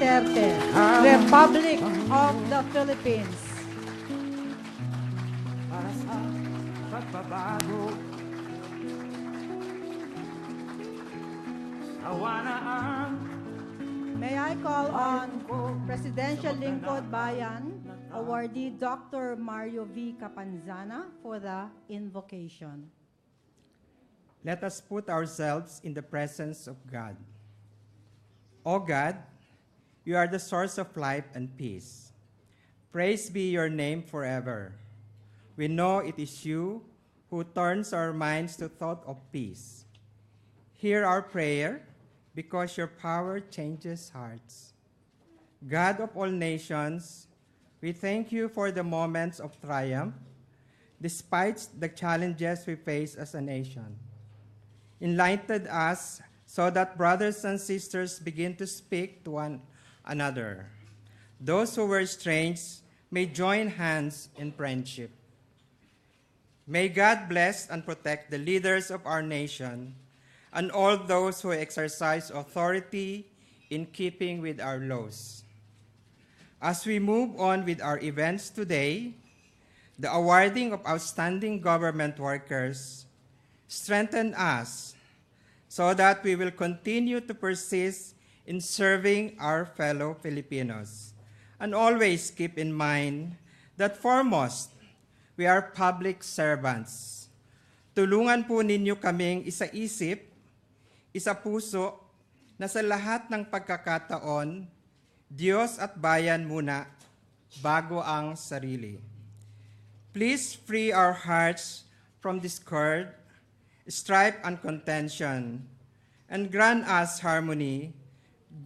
Duterte, Republic of the Philippines. Para sa pagbabago, awa na ang May I call on Presidential Lingkod Bayan awardee Dr. Mario V. Capanzana for the invocation. Let us put ourselves in the presence of God. O God, you are the source of life and peace. Praise be your name forever. We know it is you who turns our minds to thought of peace. Hear our prayer, because your power changes hearts. God of all nations, we thank you for the moments of triumph, despite the challenges we face as a nation. Enlighten us so that brothers and sisters begin to speak to one another. Those who were estranged may join hands in friendship. May God bless and protect the leaders of our nation and all those who exercise authority in keeping with our laws. As we move on with our events today, the awarding of outstanding government workers strengthen us so that we will continue to persist in serving our fellow Filipinos and always keep in mind that foremost, we are public servants. Tulungan po ninyo kaming isa-isip, isa-puso na sa lahat ng pagkakataon, Diyos at bayan muna bago ang sarili. Please free our hearts from discord, strife and contention, and grant us harmony,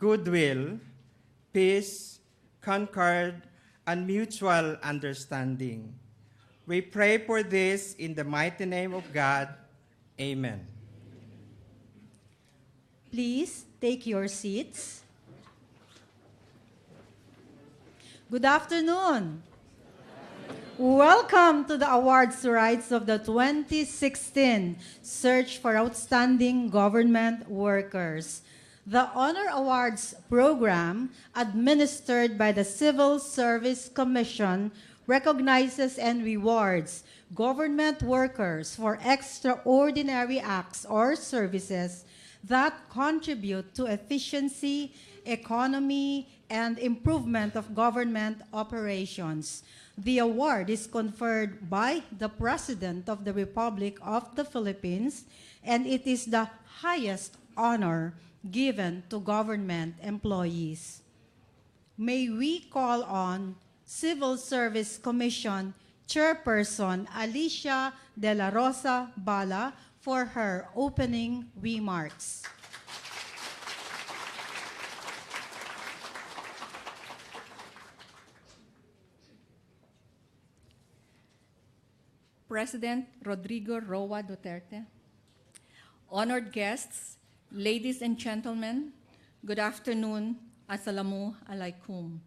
goodwill, peace, concord, and mutual understanding. We pray for this in the mighty name of God. Amen. Please take your seats. Good afternoon. Welcome to the awards rights of the 2016 Search for Outstanding Government Workers. The Honor Awards program, administered by the Civil Service Commission, recognizes and rewards government workers for extraordinary acts or services that contribute to efficiency, economy, and improvement of government operations. The award is conferred by the President of the Republic of the Philippines, and it is the highest honor given to government employees. May we call on Civil Service Commission Chairperson Alicia De La Rosa Bala for her opening remarks. President Rodrigo Roa Duterte, honored guests, ladies and gentlemen, good afternoon, assalamu alaikum.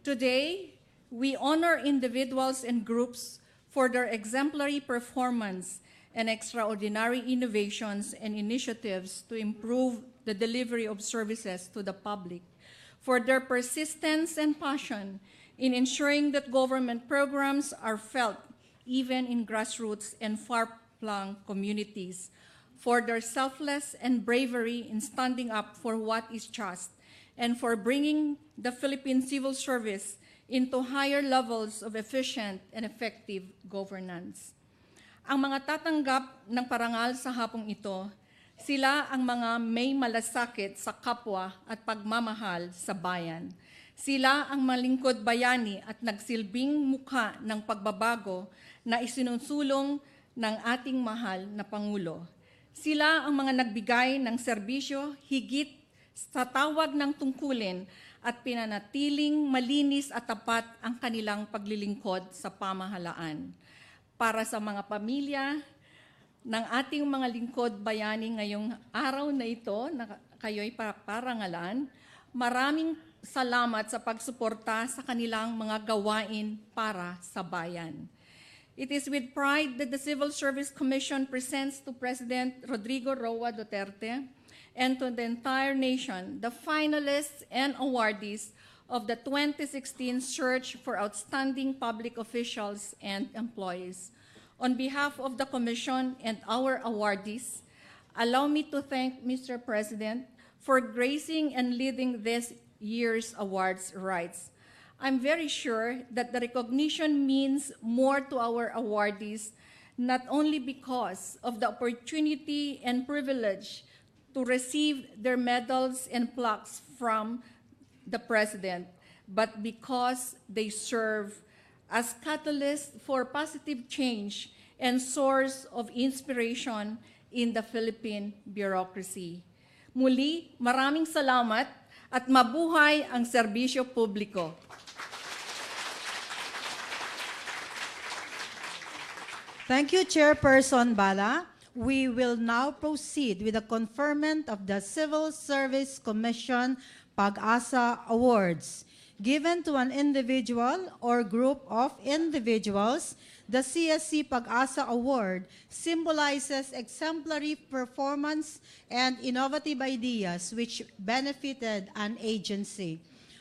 Today, we honor individuals and groups for their exemplary performance and extraordinary innovations and initiatives to improve the delivery of services to the public, for their persistence and passion in ensuring that government programs are felt even in grassroots and far-flung communities, for their selfless and bravery in standing up for what is just, and for bringing the Philippine civil service into higher levels of efficient and effective governance. Ang mga tatanggap ng parangal sa hapong ito, sila ang mga may malasakit sa kapwa at pagmamahal sa bayan. Sila ang malingkod bayani at nagsilbing mukha ng pagbabago na isinusulong ng ating mahal na Pangulo. Sila ang mga nagbigay ng serbisyo higit sa tawag ng tungkulin at pinanatiling malinis at tapat ang kanilang paglilingkod sa pamahalaan. Para sa mga pamilya ng ating mga lingkod bayani ngayong araw na ito na kayo'y parangalan, maraming salamat sa pagsuporta sa kanilang mga gawain para sa bayan. It is with pride that the Civil Service Commission presents to President Rodrigo Roa Duterte and to the entire nation, the finalists and awardees of the 2016 Search for Outstanding Public Officials and Employees. On behalf of the Commission and our awardees, allow me to thank Mr. President for gracing and leading this year's awards rites. I'm very sure that the recognition means more to our awardees, not only because of the opportunity and privilege to receive their medals and plaques from the President, but because they serve as catalysts for positive change and source of inspiration in the Philippine bureaucracy. Muli, maraming salamat at mabuhay ang serbisyo publiko. Thank you, Chairperson Bala. We will now proceed with the conferment of the Civil Service Commission Pag-asa Awards. Given to an individual or group of individuals, the CSC Pag-asa Award symbolizes exemplary performance and innovative ideas which benefited an agency.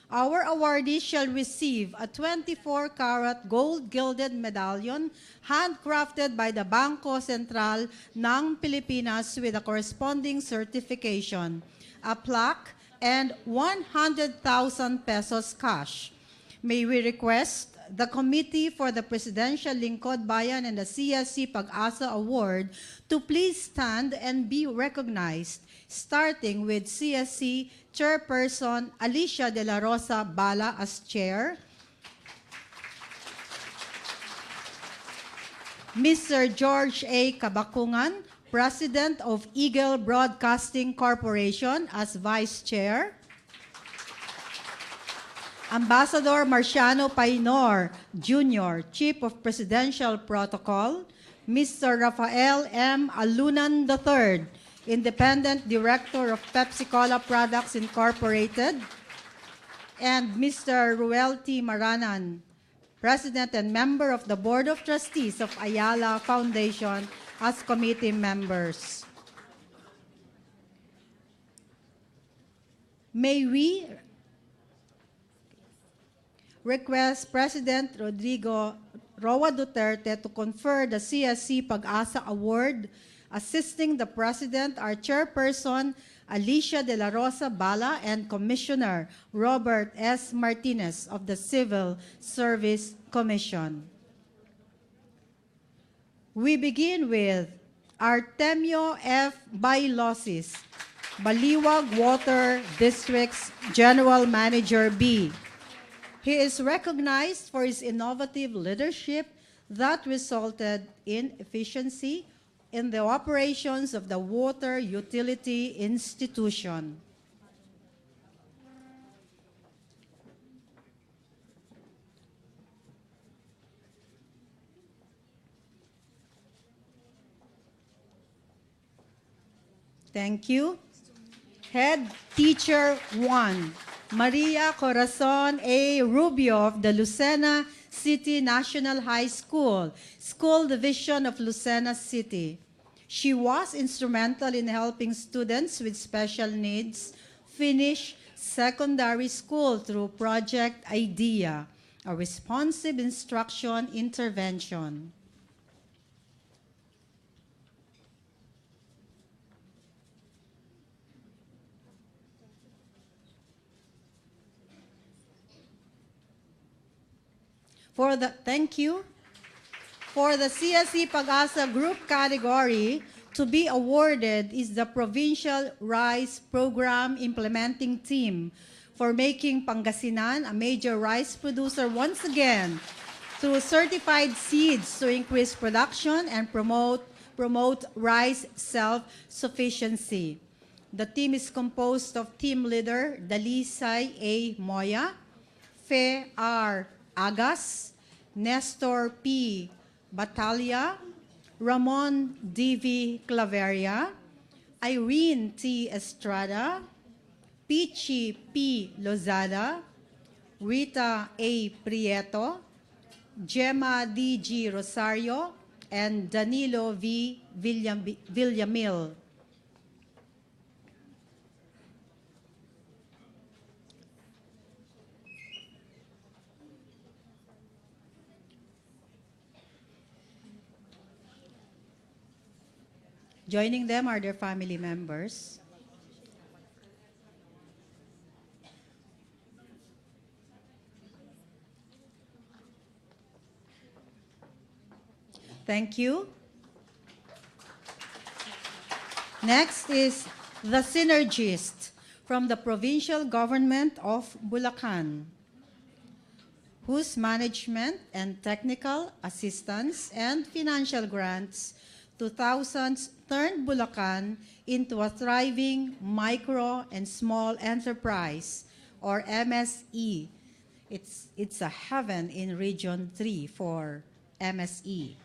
Our awardees shall receive a 24-karat gold-gilded medallion handcrafted by the Bangko Sentral ng Pilipinas with a corresponding certification, a plaque, and 100,000 pesos cash. May we request the Committee for the Presidential Lingkod Bayan and the CSC Pag-asa Award to please stand and be recognized, starting with CSC Chairperson Alicia De La Rosa Bala as Chair, Mr. George A. Kabakungan, President of Eagle Broadcasting Corporation as Vice Chair, Ambassador Marciano Painor, Jr., Chief of Presidential Protocol, Mr. Rafael M. Alunan III, Independent Director of Pepsi-Cola Products Incorporated, and Mr. Ruel T. Maranan, President and member of the Board of Trustees of Ayala Foundation as committee members. May we request President Rodrigo Roa Duterte to confer the CSC Pag-asa Award. Assisting the President are Chairperson Alicia De La Rosa Bala and Commissioner Robert S. Martinez of the Civil Service Commission. We begin with Artemio F. Bailosis, Baliwag Water District's General Manager B. He is recognized for his innovative leadership that resulted in efficiency in the operations of the water utility institution. Thank you. Head Teacher 1, Maria Corazon A. Rubio of the Lucena City National High School, School Division of Lucena City. She was instrumental in helping students with special needs finish secondary school through Project IDEA, a responsive instruction intervention. Thank you. For the CSC Pag-asa Group category, to be awarded is the Provincial Rice Program Implementing Team for making Pangasinan a major rice producer once again through certified seeds to increase production and promote rice self-sufficiency. The team is composed of team leader Dalisay A. Moya, Fe R. Agas, Nestor P. Batalya, Ramon D.V. Claveria, Irene T. Estrada, Pichi P. Lozada, Rita A. Prieto, Gemma D.G. Rosario, and Danilo V. Villamil. Joining them are their family members. Thank you. Next is the Synergist from the Provincial Government of Bulacan, whose management and technical assistance and financial grants to thousands turned Bulacan into a thriving micro and small enterprise, or MSE. It's a heaven in Region 3 for MSE.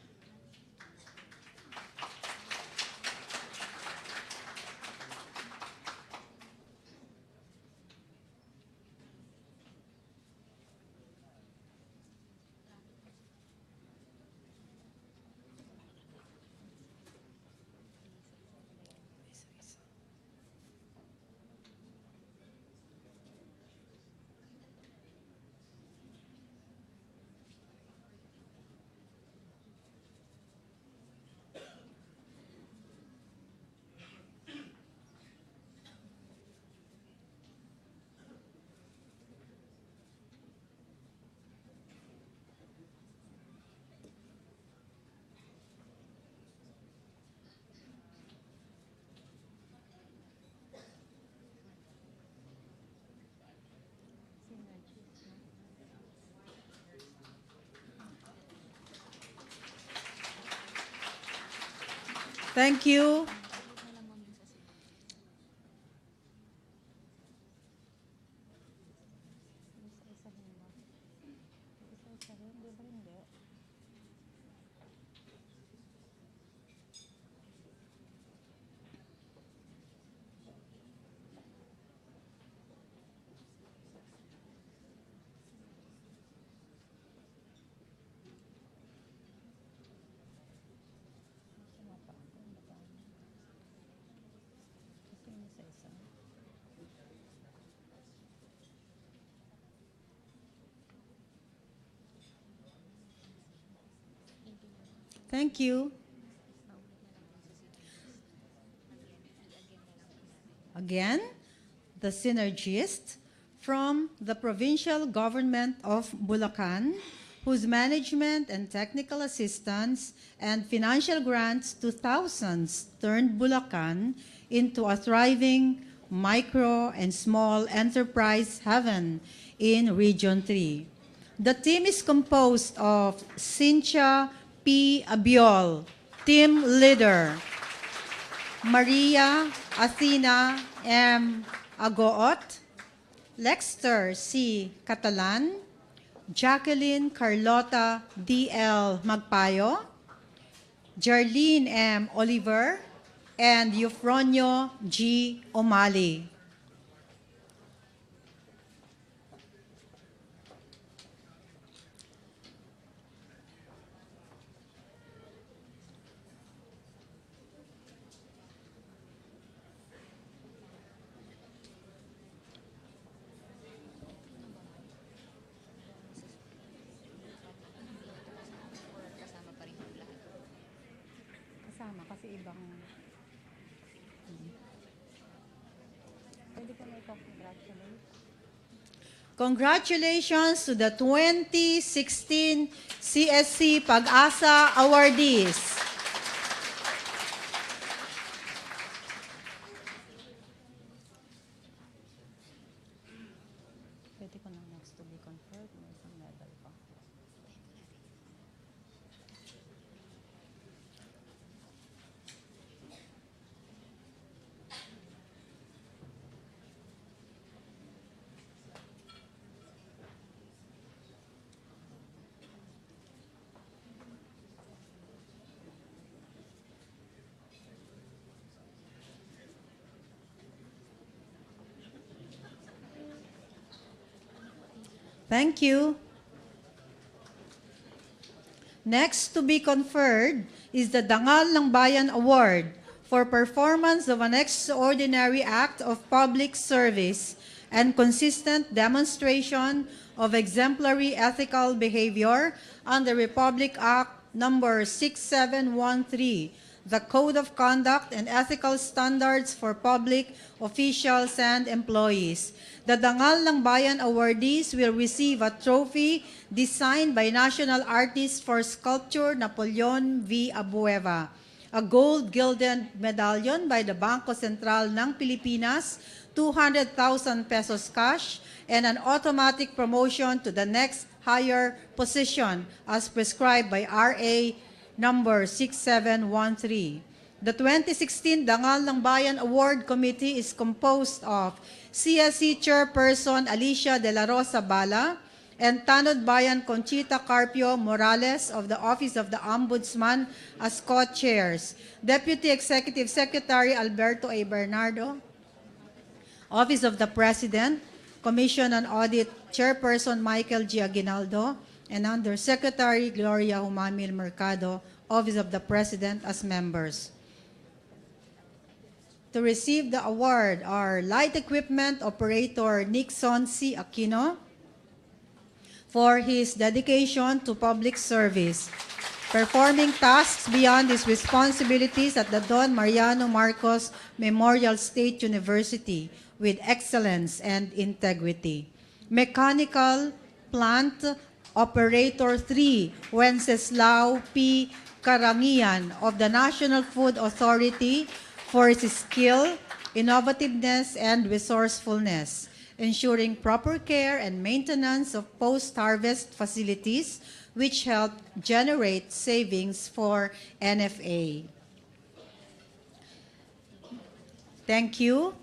Thank you. Thank you. Again, the Synergist from the Provincial Government of Bulacan, whose management and technical assistance and financial grants to thousands turned Bulacan into a thriving micro and small enterprise heaven in Region 3. The team is composed of Cynthia P. Abiol, team leader, Maria Athena M. Agoot, Lexter C. Catalan, Jacqueline Carlota D.L. Magpayo, Jarlene M. Oliver, and Eufronio G. Omali. Kasama kasi ibang... Pwede ko na ito-congratulate. Congratulations to the 2016 CSC Pag-asa awardees. Pwede ko na next to be conferred. May isang medal pa. Thank you. Next to be conferred is the Dangal ng Bayan Award for performance of an extraordinary act of public service and consistent demonstration of exemplary ethical behavior under Republic Act Number 6713, the Code of Conduct and Ethical Standards for Public Officials and Employees. The Dangal ng Bayan awardees will receive a trophy designed by national artist for sculpture Napoleon V. Abueva, a gold gilded medallion by the Bangko Sentral ng Pilipinas, 200,000 pesos cash, and an automatic promotion to the next higher position as prescribed by RA number 6713. The 2016 Dangal ng Bayan Award Committee is composed of CSC Chairperson Alicia De La Rosa Bala and Tanod Bayan Conchita Carpio Morales of the Office of the Ombudsman as co-chairs, Deputy Executive Secretary Alberto A. Bernardo, Office of the President, Commission on Audit Chairperson Michael G. Aguinaldo, and Undersecretary Gloria Humamil Mercado, Office of the President as members. To receive the award are Light Equipment Operator Nixon C. Aquino for his dedication to public service, performing tasks beyond his responsibilities at the Don Mariano Marcos Memorial State University with excellence and integrity. Mechanical Plant Operator 3 Wenceslao P. Karangian of the National Food Authority for his skill, innovativeness, and resourcefulness, ensuring proper care and maintenance of post-harvest facilities, which help generate savings for NFA. Thank you.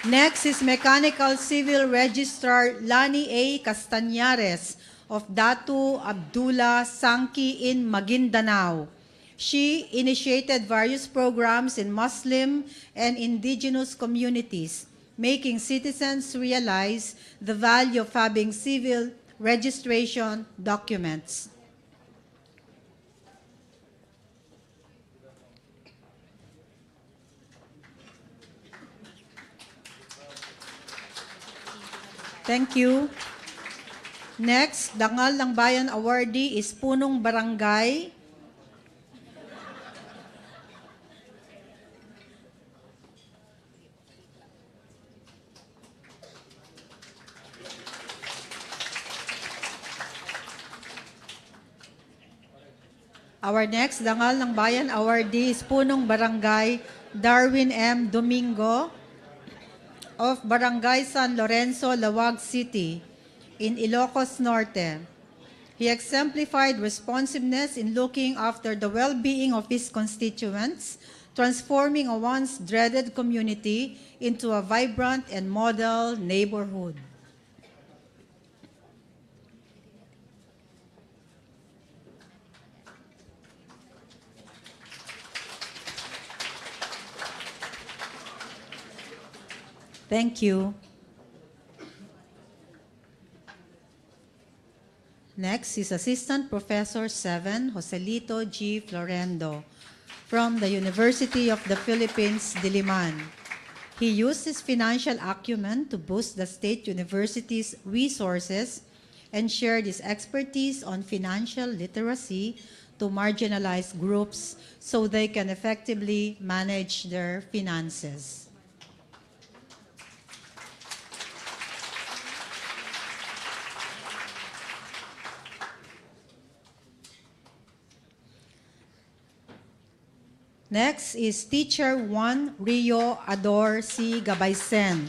Next is Mechanical Civil Registrar Lani A. Castañares of Datu Abdullah Sangki in Maguindanao. She initiated various programs in Muslim and indigenous communities, making citizens realize the value of having civil registration documents. Thank you. Next, Dangal ng Bayan awardee is Punong Barangay. Our next Dangal ng Bayan awardee is Punong Barangay Darwin M. Domingo of Barangay San Lorenzo, Lawag City, in Ilocos Norte. He exemplified responsiveness in looking after the well-being of his constituents, transforming a once dreaded community into a vibrant and model neighborhood. Thank you. Next is Assistant Professor 7, Joselito G. Florendo, from the University of the Philippines, Diliman. He used his financial acumen to boost the state university's resources and shared his expertise on financial literacy to marginalized groups so they can effectively manage their finances. Next is Teacher 1 Rio Ador C. Gabaysen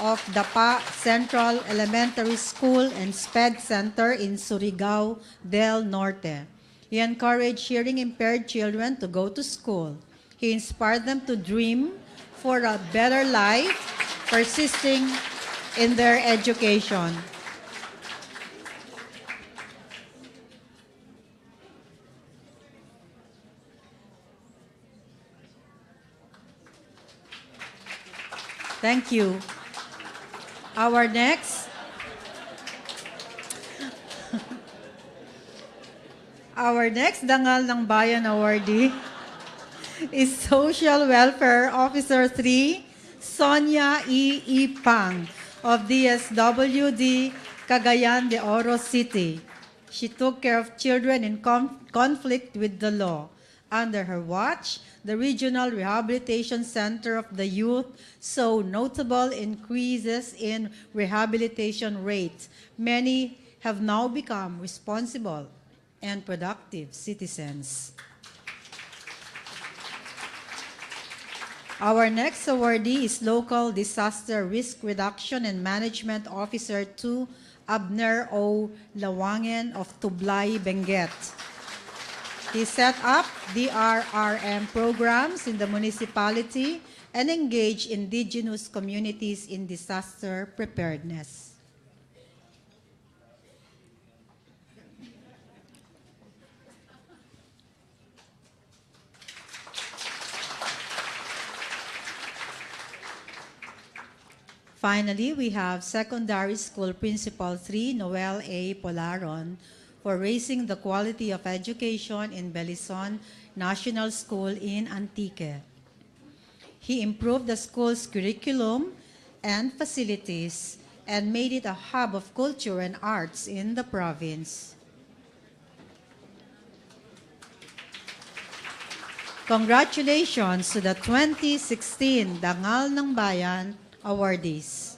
of Dapa Central Elementary School and SPED Center in Surigao del Norte. He encouraged hearing-impaired children to go to school. He inspired them to dream for a better life, persisting in their education. Thank you. Our next Dangal ng Bayan awardee is Social Welfare Officer 3, Sonia E. Ipang of DSWD Cagayan de Oro City. She took care of children in conflict with the law. Under her watch, the Regional Rehabilitation Center of the Youth saw notable increases in rehabilitation rates. Many have now become responsible and productive citizens. Our next awardee is Local Disaster Risk Reduction and Management Officer 2, Abner O. Lawangen of Tublay, Benguet. He set up DRRM programs in the municipality and engaged indigenous communities in disaster preparedness. Finally, we have Secondary School Principal 3, Noel A. Polaron, for raising the quality of education in Belison National School in Antique. He improved the school's curriculum and facilities and made it a hub of culture and arts in the province. Congratulations to the 2016 Dangal ng Bayan awardees.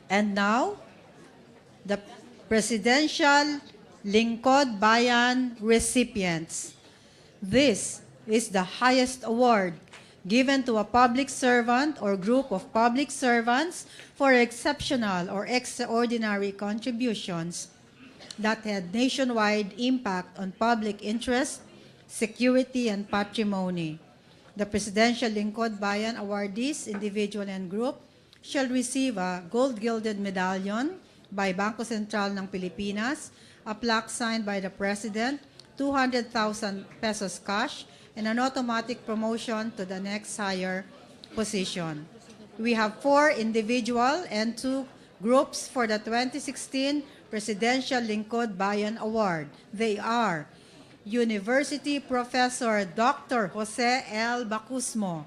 And now, the Presidential Lingkod Bayan recipients. This is the highest award given to a public servant or group of public servants for exceptional or extraordinary contributions that had nationwide impact on public interest, security, and patrimony. The Presidential Lingkod Bayan awardees, individual and group, shall receive a gold-gilded medallion by Bangko Sentral ng Pilipinas, a plaque signed by the President, 200,000 pesos cash, and an automatic promotion to the next higher position. We have 4 individual and 2 groups for the 2016 Presidential Lingkod Bayan Award. They are University Professor Dr. Jose L. Bacusmo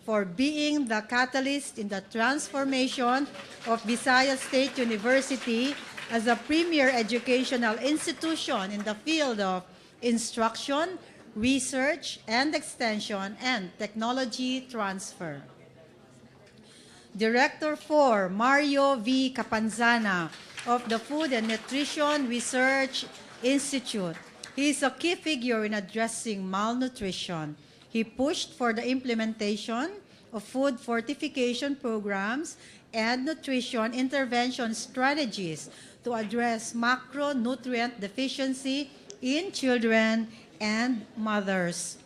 for being the catalyst in the transformation of Visayas State University as a premier educational institution in the field of instruction, research and extension, and technology transfer. Director 4, Mario V. Capanzana of the Food and Nutrition Research Institute. He is a key figure in addressing malnutrition. He pushed for the implementation of food fortification programs and nutrition intervention strategies to address macronutrient deficiency in children and mothers.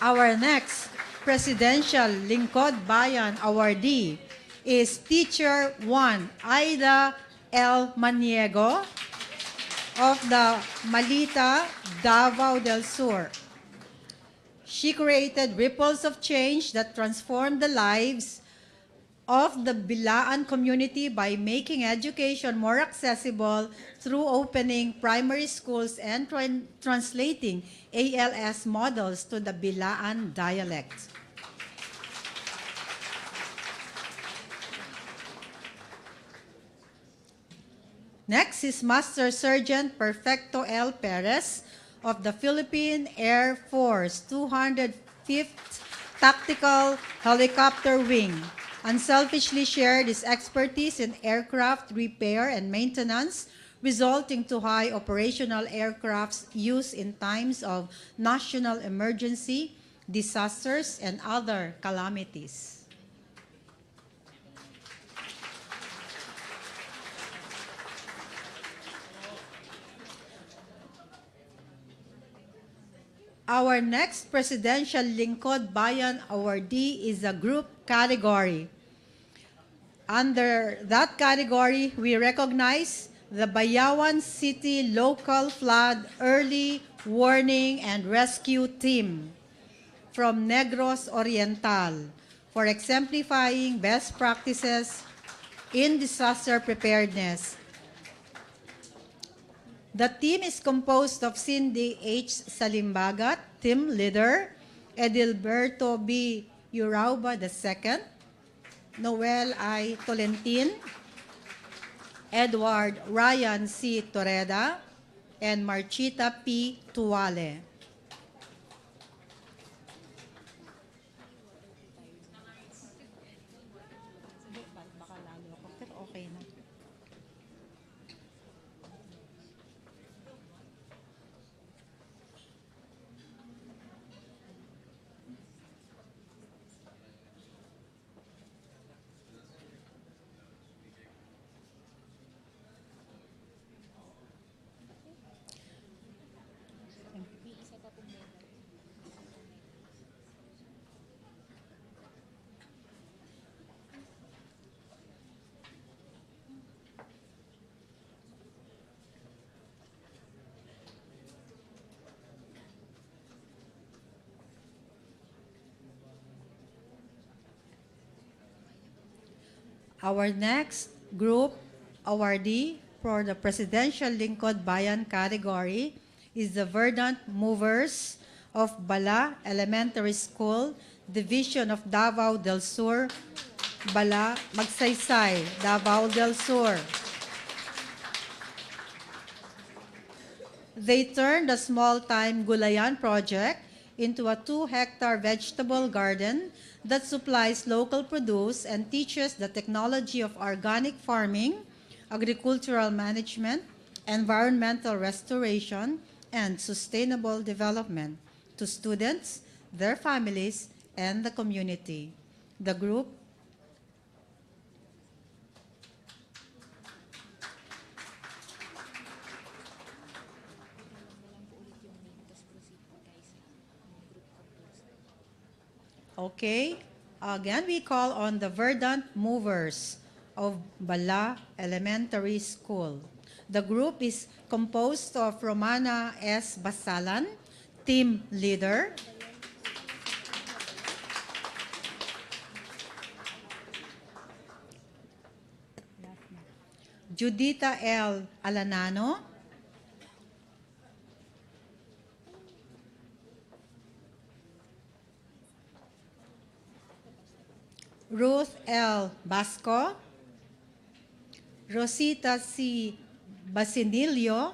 Our next Presidential Lingkod Bayan awardee is Teacher 1, Aida L. Maniego of the Malita, Davao del Sur. She created ripples of change that transformed the lives of the Bilaan community by making education more accessible through opening primary schools and translating ALS models to the Bilaan dialect. Next is Master Sergeant Perfecto L. Perez of the Philippine Air Force 205th Tactical Helicopter Wing. Unselfishly shared his expertise in aircraft repair and maintenance, resulting to high operational aircraft's use in times of national emergency, disasters, and other calamities. Our next Presidential Lingkod Bayan awardee is a group category. Under that category, we recognize the Bayawan City Local Flood Early Warning and Rescue Team from Negros Oriental for exemplifying best practices in disaster preparedness. The team is composed of Cindy H. Salimbagat, team leader, Edilberto B. Urauba II, Noel I. Tolentin, Edward Ryan C. Toreda, and Marchita P. Tuwale. Baka lalo ako, pero okay na. Our next group awardee for the Presidential Lingkod Bayan category is the Verdant Movers of Bala Elementary School, Division of Davao del Sur, Bala, Magsaysay, Davao del Sur. They turned the small-time Gulayan project into a 2-hectare vegetable garden that supplies local produce and teaches the technology of organic farming, agricultural management, environmental restoration, and sustainable development to students, their families, and the community. The group Okay. Again, we call on the Verdant Movers of Bala Elementary School. The group is composed of Romana S. Basalan, team leader, Judita L. Alanano, Ruth L. Basco, Rosita C. Basinilio,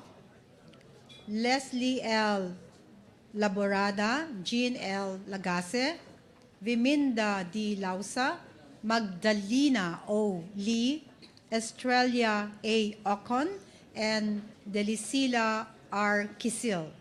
Leslie L. Laborada, Jean L. Lagase, Viminda D. Lausa, Magdalena O. Lee, Estrella A. Ocon, and Delisila R. Kisil.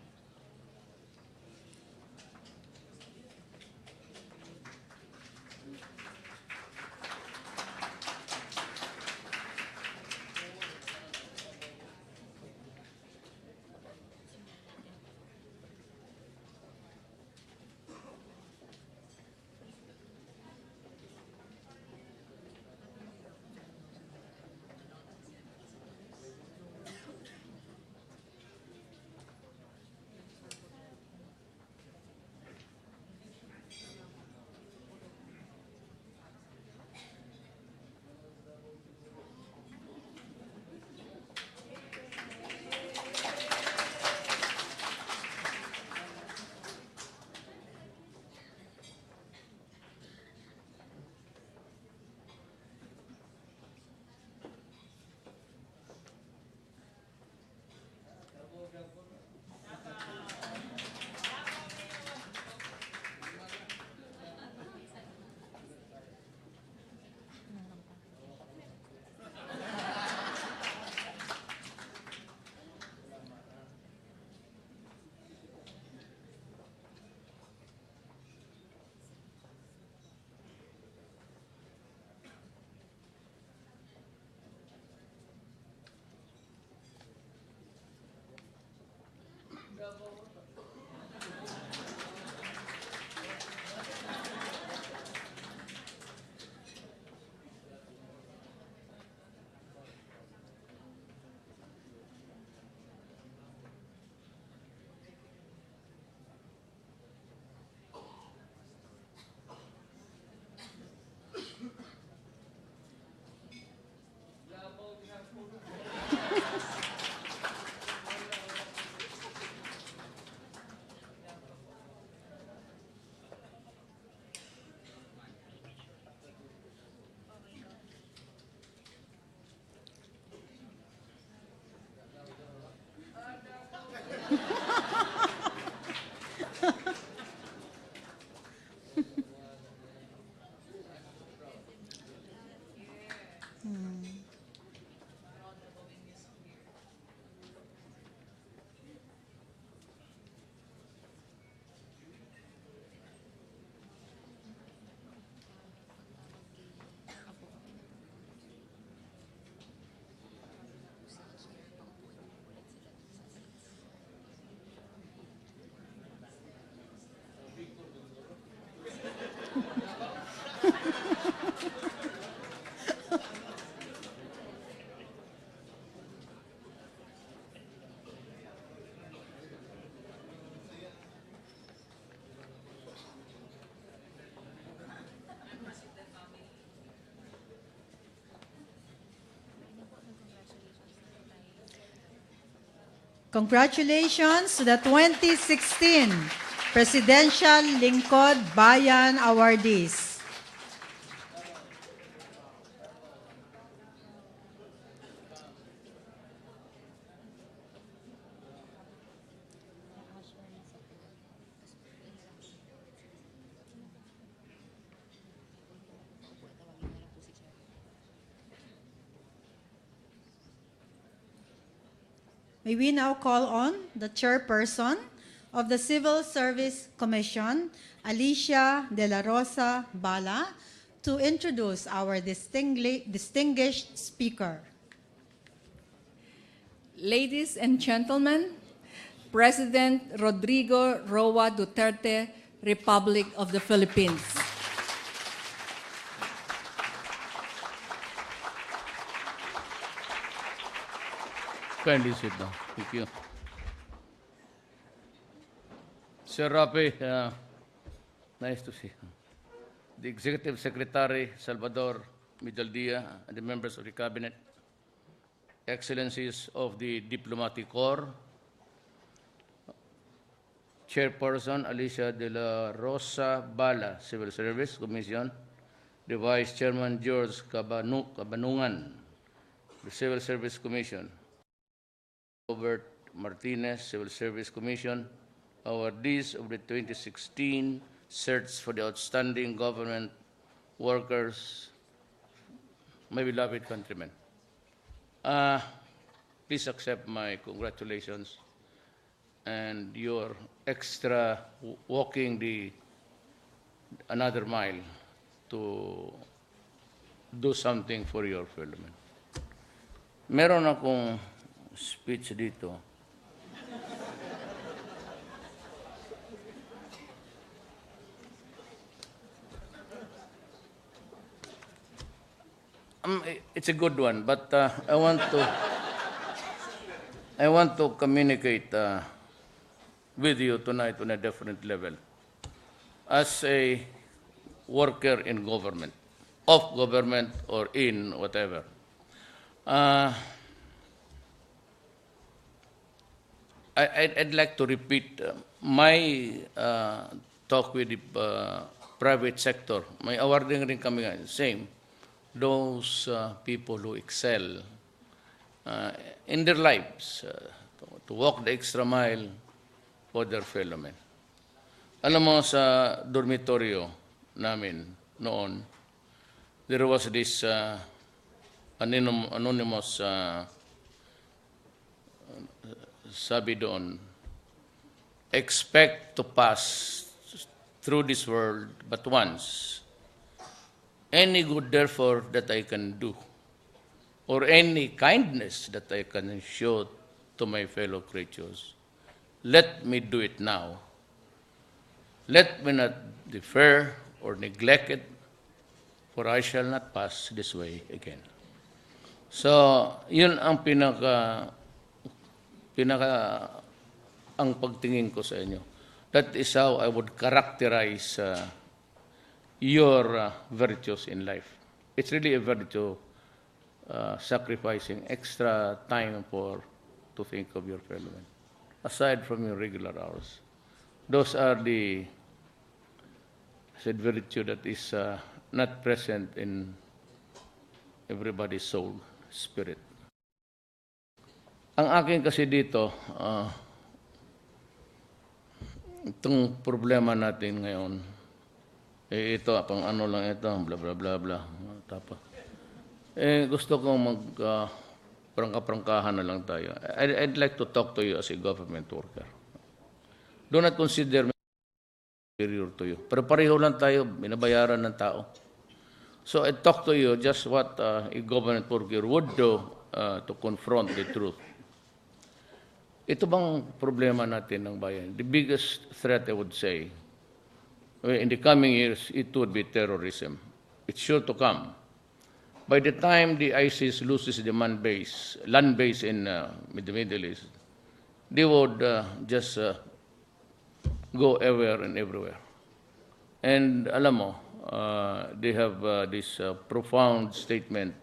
Congratulations to the 2016 Presidential Lingkod Bayan Awardees. May we now call on the chairperson of the Civil Service Commission, Alicia De La Rosa Bala, to introduce our distinguished speaker. Ladies and gentlemen, President Rodrigo Roa Duterte, Republic of the Philippines. Kindly sit down. Thank you. Sir Rapi, nice to see you. The Executive Secretary, Salvador Midaldia, and the members of the Cabinet, Excellencies of the Diplomatic Corps, Chairperson Alicia De La Rosa Bala, Civil Service Commission, the Vice Chairman George Cabanungan, the Civil Service Commission, Robert Martinez, Civil Service Commission, awardees of the 2016 Search for the Outstanding Government Workers, my beloved countrymen. Please accept my congratulations and your extra walking another mile to do something for your fellow men. Meron akong speech dito. It's a good one, but I want to communicate with you tonight on a different level. As a worker in government, of government or in whatever, I'd like to repeat my talk with the private sector. My awarding rin kami nga, same. Those people who excel in their lives, to walk the extra mile for their fellow men. Alam mo, sa dormitoryo namin noon, there was this anonymous sabi doon, expect to pass through this world but once. Any good, therefore, that I can do, or any kindness that I can show to my fellow creatures, let me do it now. Let me not defer or neglect it, for I shall not pass this way again. So, yun ang pinaka ang pagtingin ko sa inyo. That is how I would characterize your virtues in life. It's really a virtue, sacrificing extra time to think of your fellow men, aside from your regular hours. Those are the said virtue that is not present in everybody's soul, spirit. Ang akin kasi dito, itong problema natin ngayon, ito, pang ano lang ito, bla bla bla bla. Tapos, gusto kong prangka-prangkahan na lang tayo. I'd like to talk to you as a government worker. Do not consider me superior to you. Pero pareho lang tayo, binabayaran ng tao. So I talk to you just what a government worker would do to confront the truth. Ito bang problema natin ng bayan? The biggest threat, I would say, in the coming years, it would be terrorism. It's sure to come. By the time the ISIS loses the land base in the Middle East, they would just go everywhere and everywhere. And alam mo, they have this profound statement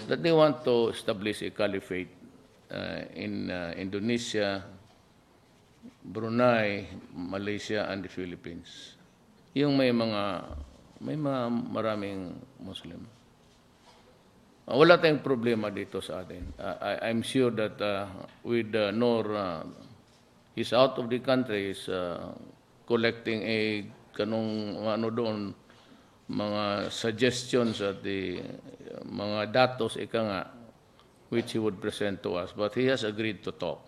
that they want to establish a caliphate in Indonesia, Brunei, Malaysia, and the Philippines. Yung may mga maraming Muslim. Wala tayong problema dito sa atin. I'm sure that with Noor, he's out of the country, is collecting kanong ano doon, mga suggestions at the mga datos, ika nga, which he would present to us. But he has agreed to talk.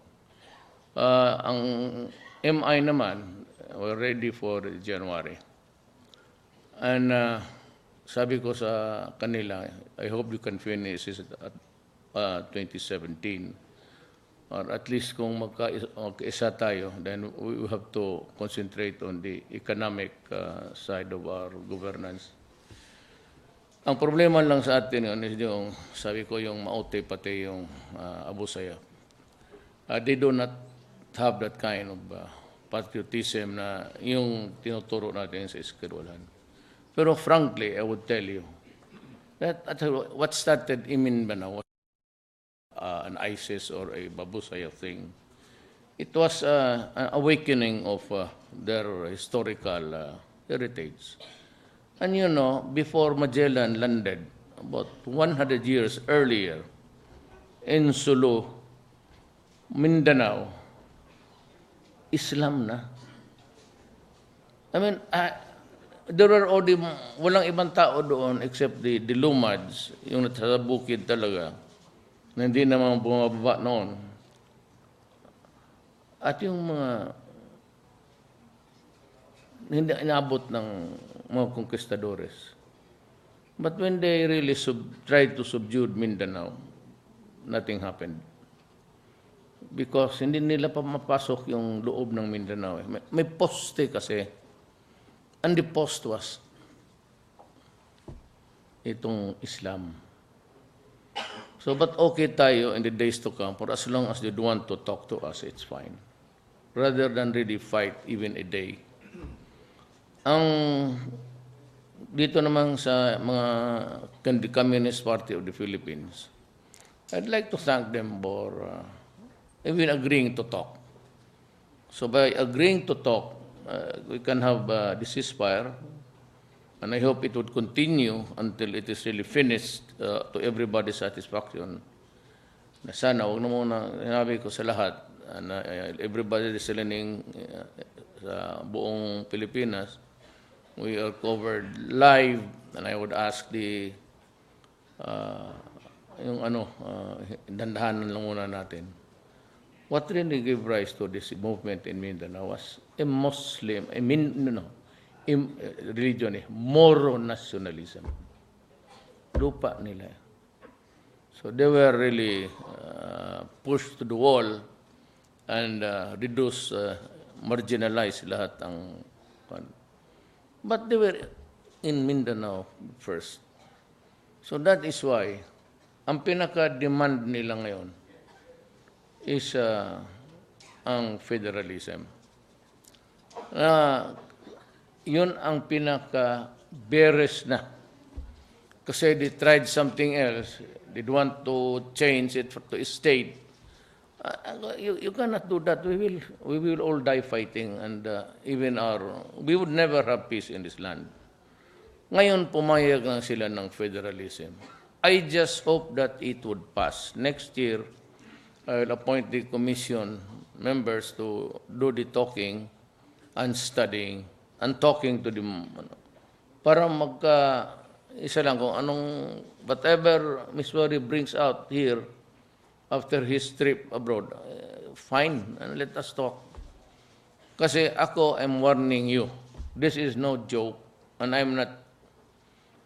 Ang MI naman, we're ready for January. And sabi ko sa kanila, I hope you can finish it at 2017. Or at least kung magkaisa tayo, then we have to concentrate on the economic side of our governance. Ang problema lang sa atin yun is yung, sabi ko, yung maute pati yung Abu Sayyaf. They do not have that kind of patriotism na yung tinuturo natin sa eskwelahan. Pero frankly, I would tell you that what started in Mindanao was an ISIS or a Abu Sayyaf thing. It was an awakening of their historical heritage. And you know, before Magellan landed, about 100 years earlier, in Sulu, Mindanao, Islam na. I mean, there were already, walang ibang tao doon except the Lumads, yung nasa bukid talaga, na hindi naman bumababa noon. At yung mga hindi inabot ng mga conquistadores. But when they really tried to subdue Mindanao, nothing happened. Because hindi nila pa mapasok yung loob ng Mindanao. May poste kasi. And the post was itong Islam. So, but okay tayo in the days to come, for as long as they want to talk to us, it's fine. Rather than really fight even a day. Ang dito naman sa mga Communist Party of the Philippines, I'd like to thank them for even agreeing to talk. So by agreeing to talk, we can have the ceasefire, and I hope it would continue until it is really finished to everybody's satisfaction. Na sana, huwag na muna, sinabi ko sa lahat, na everybody listening sa buong Pilipinas, we are covered live, and I would ask the, dandahanan lang muna natin. What really gave rise to this movement in Mindanao was a Muslim, religion, Moro nationalism. Lupa nila. So they were really pushed to the wall and reduced, marginalized lahat ang. But they were in Mindanao first. So that is why ang pinaka-demand nila ngayon is ang federalism. Yun ang pinaka-beres na. Kasi they tried something else. They want to change it to a state. You cannot do that. We will all die fighting, and we would never have peace in this land. Ngayon, pumayag lang sila ng federalism. I just hope that it would pass. Next year, I will appoint the commission members to do the talking and studying and talking to them. Para isa lang kung anong, whatever Ms. Wari brings out here after his trip abroad, fine, and let us talk. Kasi ako, I'm warning you, this is no joke, and I'm not,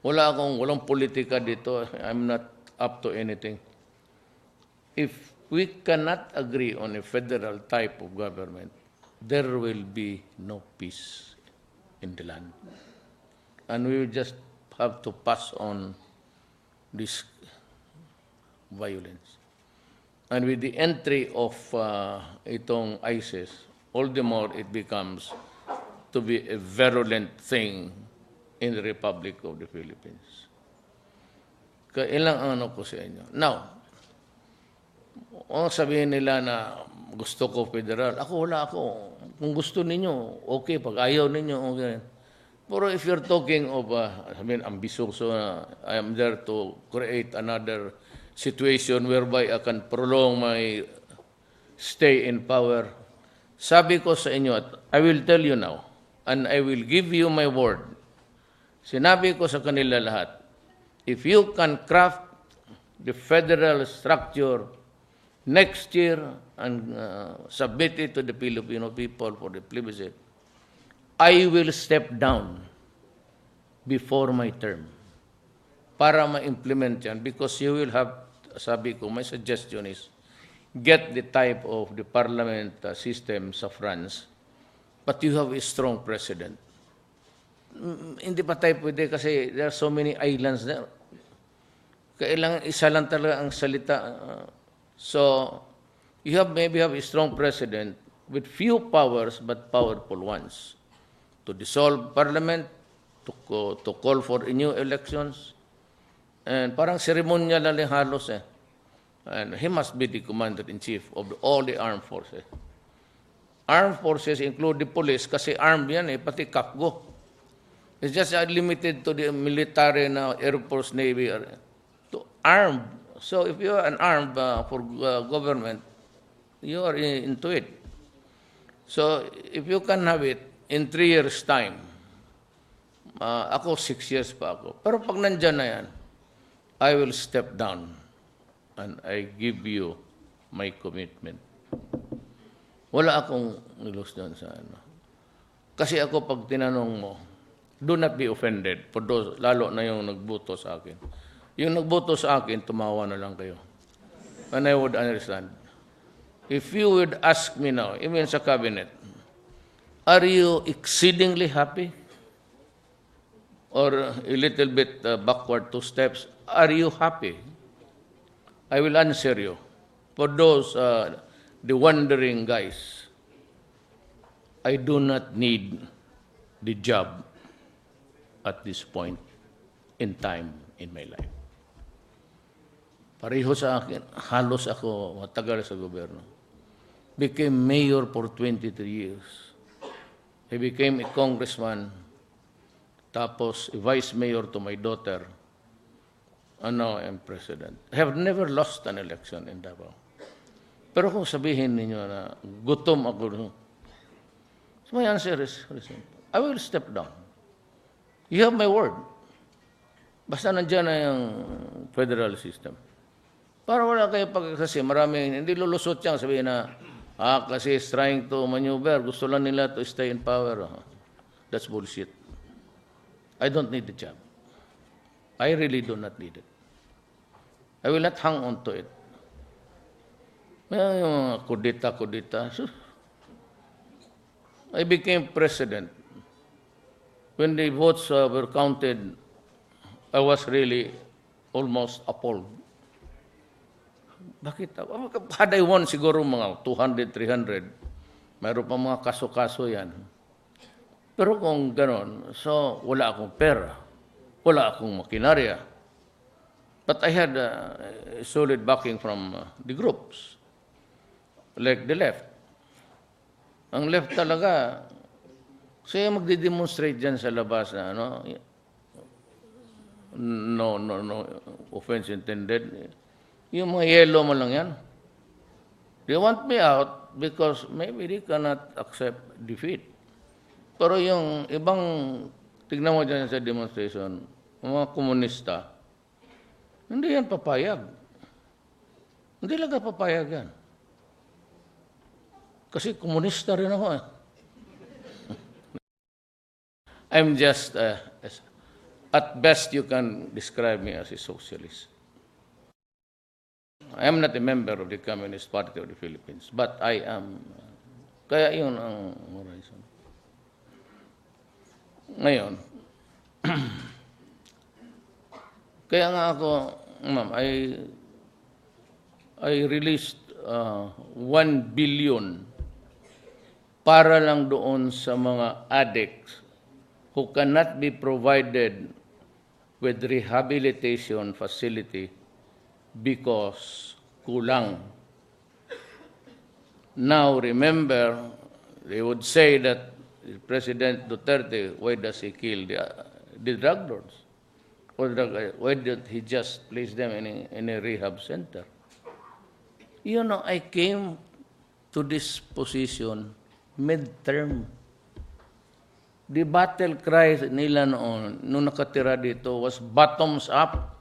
walang politika dito, I'm not up to anything. If we cannot agree on a federal type of government, there will be no peace in the land. And we will just have to pass on this violence. And with the entry of itong ISIS, all the more it becomes to be a virulent thing in the Republic of the Philippines. Kailang ano ko sa inyo. Now, sabihin nila na gusto ko federal. Wala ako. Kung gusto ninyo, okay. Pag ayaw ninyo, okay. Pero if you're talking of, ambisyoso na, I am there to create another situation whereby I can prolong my stay in power. Sabi ko sa inyo, at I will tell you now, and I will give you my word. Sinabi ko sa kanila lahat, if you can craft the federal structure next year and submit it to the Filipino people for the plebiscite, I will step down before my term para ma-implement yan because you will have, sabi ko, my suggestion is, get the type of the parliament system sa France, but you have a strong president. Hindi pa tayo pwede kasi there are so many islands there. Kailangan isa lang talaga ang salita. So, you maybe have a strong president with few powers but powerful ones. To dissolve parliament, to call for new elections, and parang seremonyal lang halos eh. And he must be the commander-in-chief of all the armed forces. Armed forces include the police kasi armed yan eh, pati kapgo. It's just limited to the military na Air Force, Navy, to armed. So if you are an armed for government, you are into it. So if you can have it in 3 years' time, ako 6 years pa ako. Pero pag nandyan na yan, I will step down and I give you my commitment. Wala akong nilus doon sa ano. Kasi ako pag tinanong mo, do not be offended for those, lalo na yung nagboto sa akin. Yung nagboto sa akin, tumawa na lang kayo. And I would understand. If you would ask me now, even sa cabinet, are you exceedingly happy? Or a little bit backward 2 steps, are you happy? I will answer you. For those, the wondering guys, I do not need the job at this point in time in my life. Pareho sa akin, halos ako matagal sa gobyerno. Became mayor for 23 years. I became a congressman, tapos a vice mayor to my daughter, and now I'm president. I have never lost an election in Davao. Pero kung sabihin ninyo na gutom ako, so my answer is simple. I will step down. You have my word. Basta nandiyan na yung federal system. Para wala kayo kasi maraming, hindi lulusot yan, sabihin na, kasi is trying to maneuver, gusto lang nila to stay in power. That's bullshit. I don't need the job. I really do not need it. I will not hang on to it. May mga kudita. I became president. When the votes were counted, I was really almost appalled. Bakit? Had I won siguro mga 200, 300, mayroon pa mga kaso-kaso yan. Pero kung ganon, so wala akong pera, wala akong makinarya. But I had a solid backing from the groups, like the left. Ang left talaga, siya magdi-demonstrate dyan sa labas na, no offense intended. Yung mga yellow mo lang yan. They want me out because maybe they cannot accept defeat. Pero yung ibang, tignan mo dyan sa demonstration, mga komunista, hindi yan papayag. Hindi lang papayag yan. Kasi komunista rin ako eh. I'm just, at best you can describe me as a socialist. I am not a member of the Communist Party of the Philippines, but I am, kaya yun ang horizon. Ngayon, kaya nga ako, ma'am, I released 1 billion para lang doon sa mga addicts who cannot be provided with rehabilitation facility because kulang. Now, remember, they would say that President Duterte, why does he kill the drug lords? Or why did he just place them in a rehab center? You know, I came to this position midterm. The battle cry nila noon, nung nakatira dito, was bottoms up.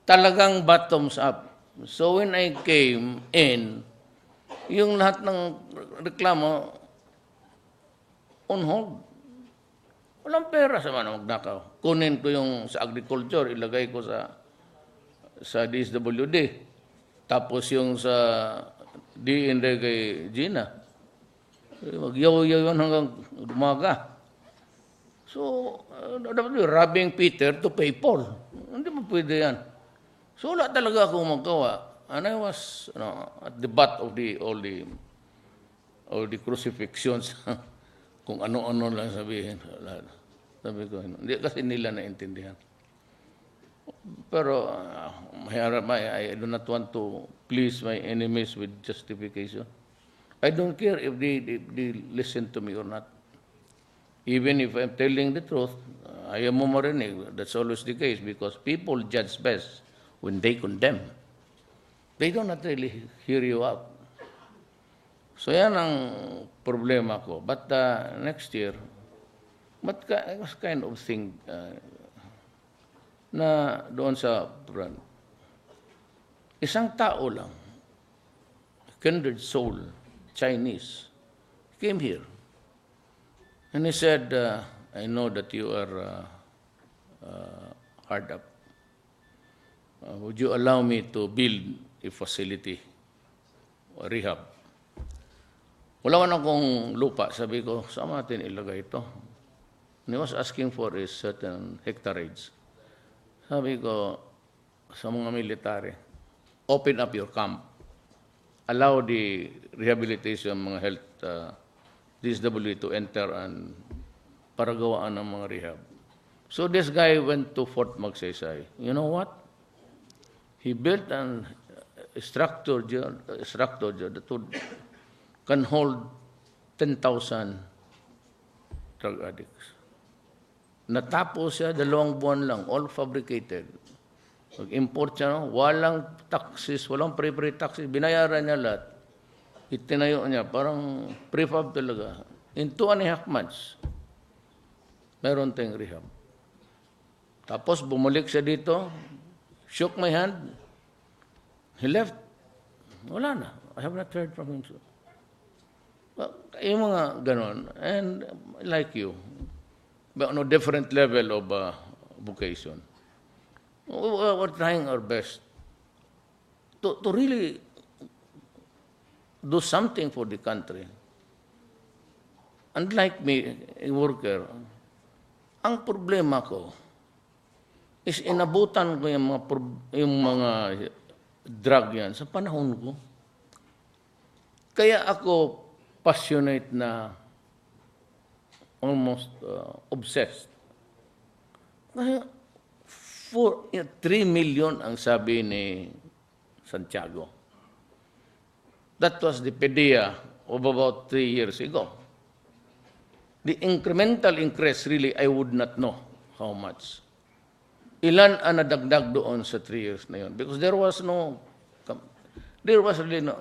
Talagang bottoms up. So when I came in, yung lahat ng reklamo, on hold. Walang pera sa mga magnakaw. Kunin ko yung sa agriculture, ilagay ko sa DSWD. Tapos yung sa DND kay Gina. Magyaw-yaw yun hanggang umaga. So, dapat robbing Peter to pay Paul. Hindi mo pwede yan. So, wala talaga akong magawa. And I was at the butt of all the crucifixions. Kung ano-ano lang sabihin. Sabi ko, hindi kasi nila naintindihan. Pero, I do not want to please my enemies with justification. I don't care if they listen to me or not. Even if I'm telling the truth, ayaw mo marinig. That's always the case because people judge best when they condemn. They do not really hear you out. So yan ang problema ko. But next year, what kind of thing na doon sa front? Isang tao lang, kindred soul, Chinese, came here. And he said, I know that you are hard up. Would you allow me to build a facility, a rehab? Wala man akong lupa. Sabi ko, saan natin ilagay ito? And he was asking for a certain hectareage. Sabi ko, sa mga military, open up your camp. Allow the rehabilitation, mga health, DSW to enter and para gawaan ng mga rehab. So this guy went to Fort Magsaysay. You know what? He built a structure that can hold 10,000 drug addicts. Natapos siya, 2 buwan lang, all fabricated. Mag-import siya, walang taxes, walang pre-pre taxes, binayaran niya lahat. Itinayo niya, parang prefab talaga. In 2.5 months, meron tayong rehab. Tapos bumalik siya dito, shook my hand, he left. Wala na. I have not heard from him. Well, yung mga ganon, and like you, but on a different level of vocation, we're trying our best to really do something for the country. Unlike me, a worker, ang problema ko is inabutan ko yung mga drug yan sa panahon ko. Kaya ako passionate na almost obsessed. Kasi 3 million ang sabi ni Santiago. That was the PDEA of about 3 years ago. The incremental increase, really, I would not know how much. Ilan ang nadagdag doon sa 3 years na yun? Because there was really no,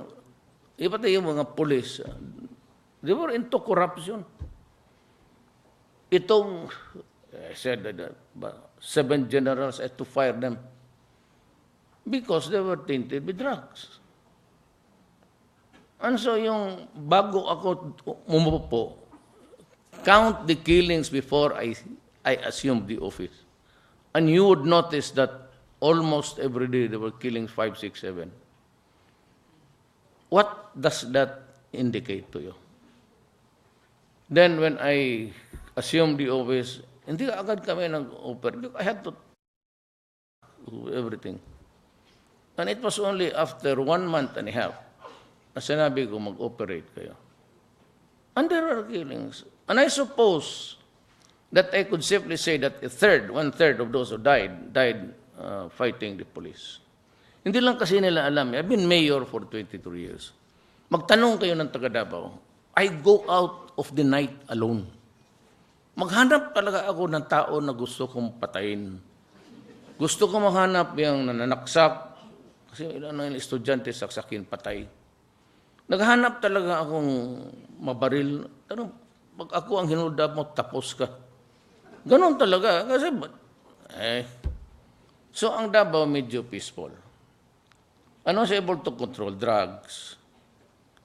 iba tayo yung mga police, they were into corruption. Itong, I said that 7 generals had to fire them because they were tainted with drugs. And so yung bago ako umupo, count the killings before I assumed the office. And you would notice that almost every day they were killing 5, 6, 7. What does that indicate to you? Then when I assumed the office, hindi agad kami nag-operate. I had to do everything. And it was only after 1 month and a half na sinabi ko mag-operate kayo. And there are killings. And I suppose that I could simply say that 1/3 of those who died fighting the police. Hindi lang kasi nila alam. I've been mayor for 23 years. Magtanong kayo ng taga Davao. I go out of the night alone. Maghanap talaga ako ng tao na gusto kong patayin. Gusto ko mahanap yung nananaksak. Kasi ilan na yung estudyante saksakin patay. Naghanap talaga akong mabaril. Pero pag ako ang hinulda mo, tapos ka. Ganon talaga. Kasi, so ang Davao medyo peaceful. And was able to control drugs.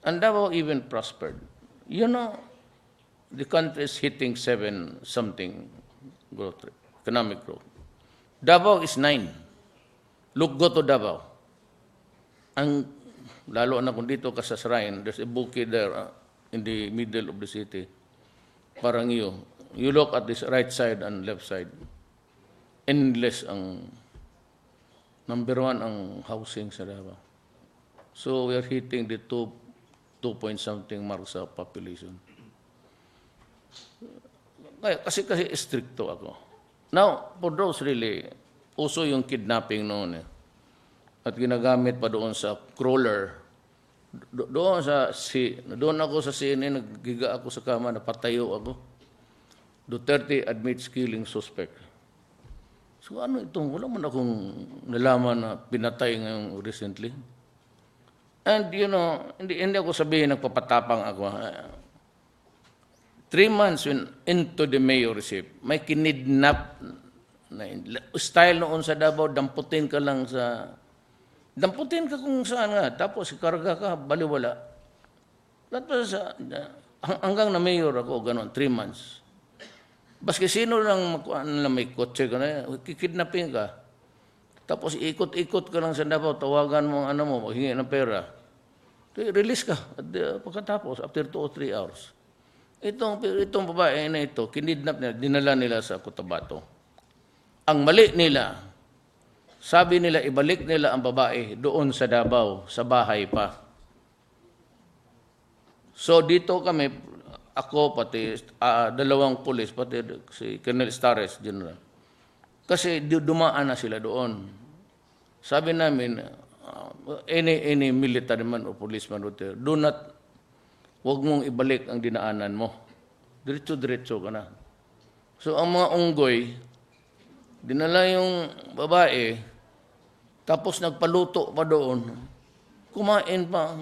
And Davao even prospered. You know, the country is hitting 7-something growth rate, economic growth. Davao is 9. Look, go to Davao. Ang lalo na kung dito ka sa Shrine, there's a bukid there in the middle of the city. Parang you look at this right side and left side. Endless ang number 1 ang housing sa Davao. So we are hitting the 2 point something mark sa population. Kasi stricto ako. Now, for those really, uso yung kidnapping noon At ginagamit pa doon sa crawler. Doon ako sa CNN, naggiga ako sa kama, napatayo ako. Duterte admits killing suspect. So ano itong, wala man akong nalaman na pinatay ngayong recently. And you know, hindi ako sabihin nagpapatapang ako. 3 months into the mayorship, may kinidnap na style noon sa Davao, damputin ka kung saan nga, tapos ikarga ka, baliwala. Tapos hanggang na mayor ako, gano'n, 3 months. Baski sino lang may kotse ka na, kikidnapin ka. Tapos ikot-ikot ka lang sa Davao, tawagan mo ang mo, maghingi ng pera. Release ka. At pagkatapos, after 2 or 3 hours. Itong babae na ito, kinidnap nila, dinala nila sa Cotabato. Ang mali nila, sabi nila, ibalik nila ang babae doon sa Davao, sa bahay pa. So dito kami, ako pati, 2 pulis, pati si Colonel Stares, General. Kasi dumaan na sila doon. Sabi namin, any military man o policeman out there, huwag mong ibalik ang dinaanan mo. Diretso-diretso ka na. So ang mga unggoy, dinala yung babae, tapos nagpaluto pa doon, kumain pa.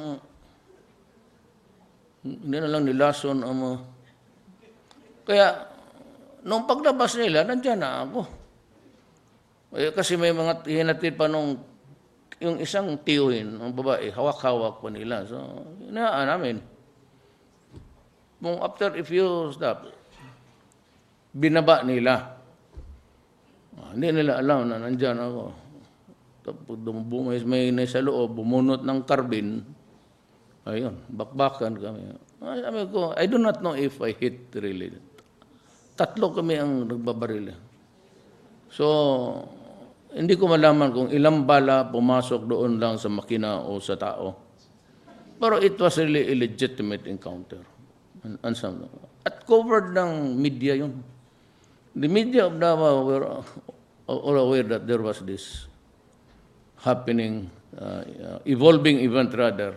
Hindi na lang nilason ang mga. Kaya, nung paglabas nila, nandiyan na ako. Kasi may mga hinatid pa yung isang tiyuhin, ang babae, hawak-hawak pa nila. So, hinaan namin. After a few steps, binaba nila. Hindi nila alam na nandyan ako. Tapos may sa loob, bumunot ng karbin. Ayun, bakbakan kami. Sabi ko, I do not know if I hit really. 3 kami ang nagbabaril. So, hindi ko malaman kung ilang bala pumasok doon lang sa makina o sa tao. Pero it was really a legitimate encounter. At covered ng media yun. The media of Davao were all aware that there was this happening, evolving event rather.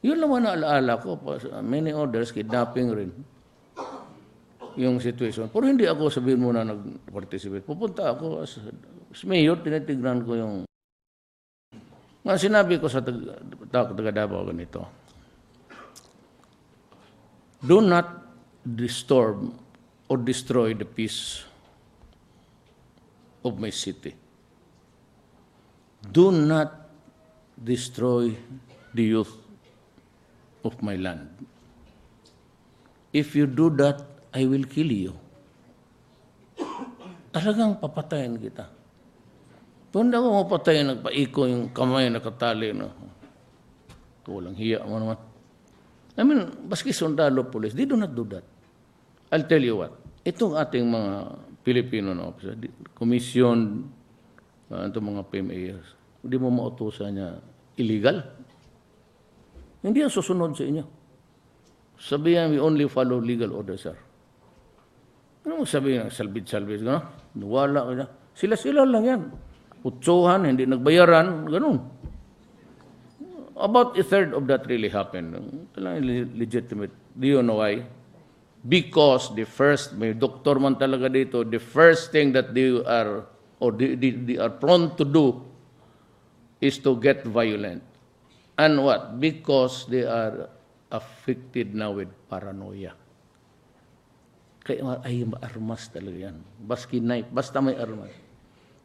Yun naman naalaala ko. Many others, kidnapping rin. Yung situation. Pero hindi ako sabihin muna nag-participate. Pupunta ako as mayor, tinitignan ko yung. Sinabi ko sa taga Davao ganito. Do not disturb or destroy the peace of my city. Do not destroy the youth of my land. If you do that, I will kill you. Talagang papatayin kita. Kung hindi ako mapatayin, nagpaiko yung kamay nakatali. No? Walang hiya mo naman. I mean, baski sundalo, police, they do not do that. I'll tell you what, itong ating mga Filipino na officer, commission, itong mga PMAs, hindi mo mautusan niya illegal. Hindi yan susunod sa inyo. Sabihan, we only follow legal orders, sir. Ano mo sabihin, salbid-salbid, gano'n? Wala ka niya. Sila-sila lang yan. Utsuhan, hindi nagbayaran, gano'n. About a third of that really happened. Talagang legitimate. Do you know why? Because the first, may doktor man talaga dito, the first thing that they are, or they are prone to do is to get violent. And what? Because they are afflicted now with paranoia. Kaya ay armas talaga yan. Baski knife, basta may armas.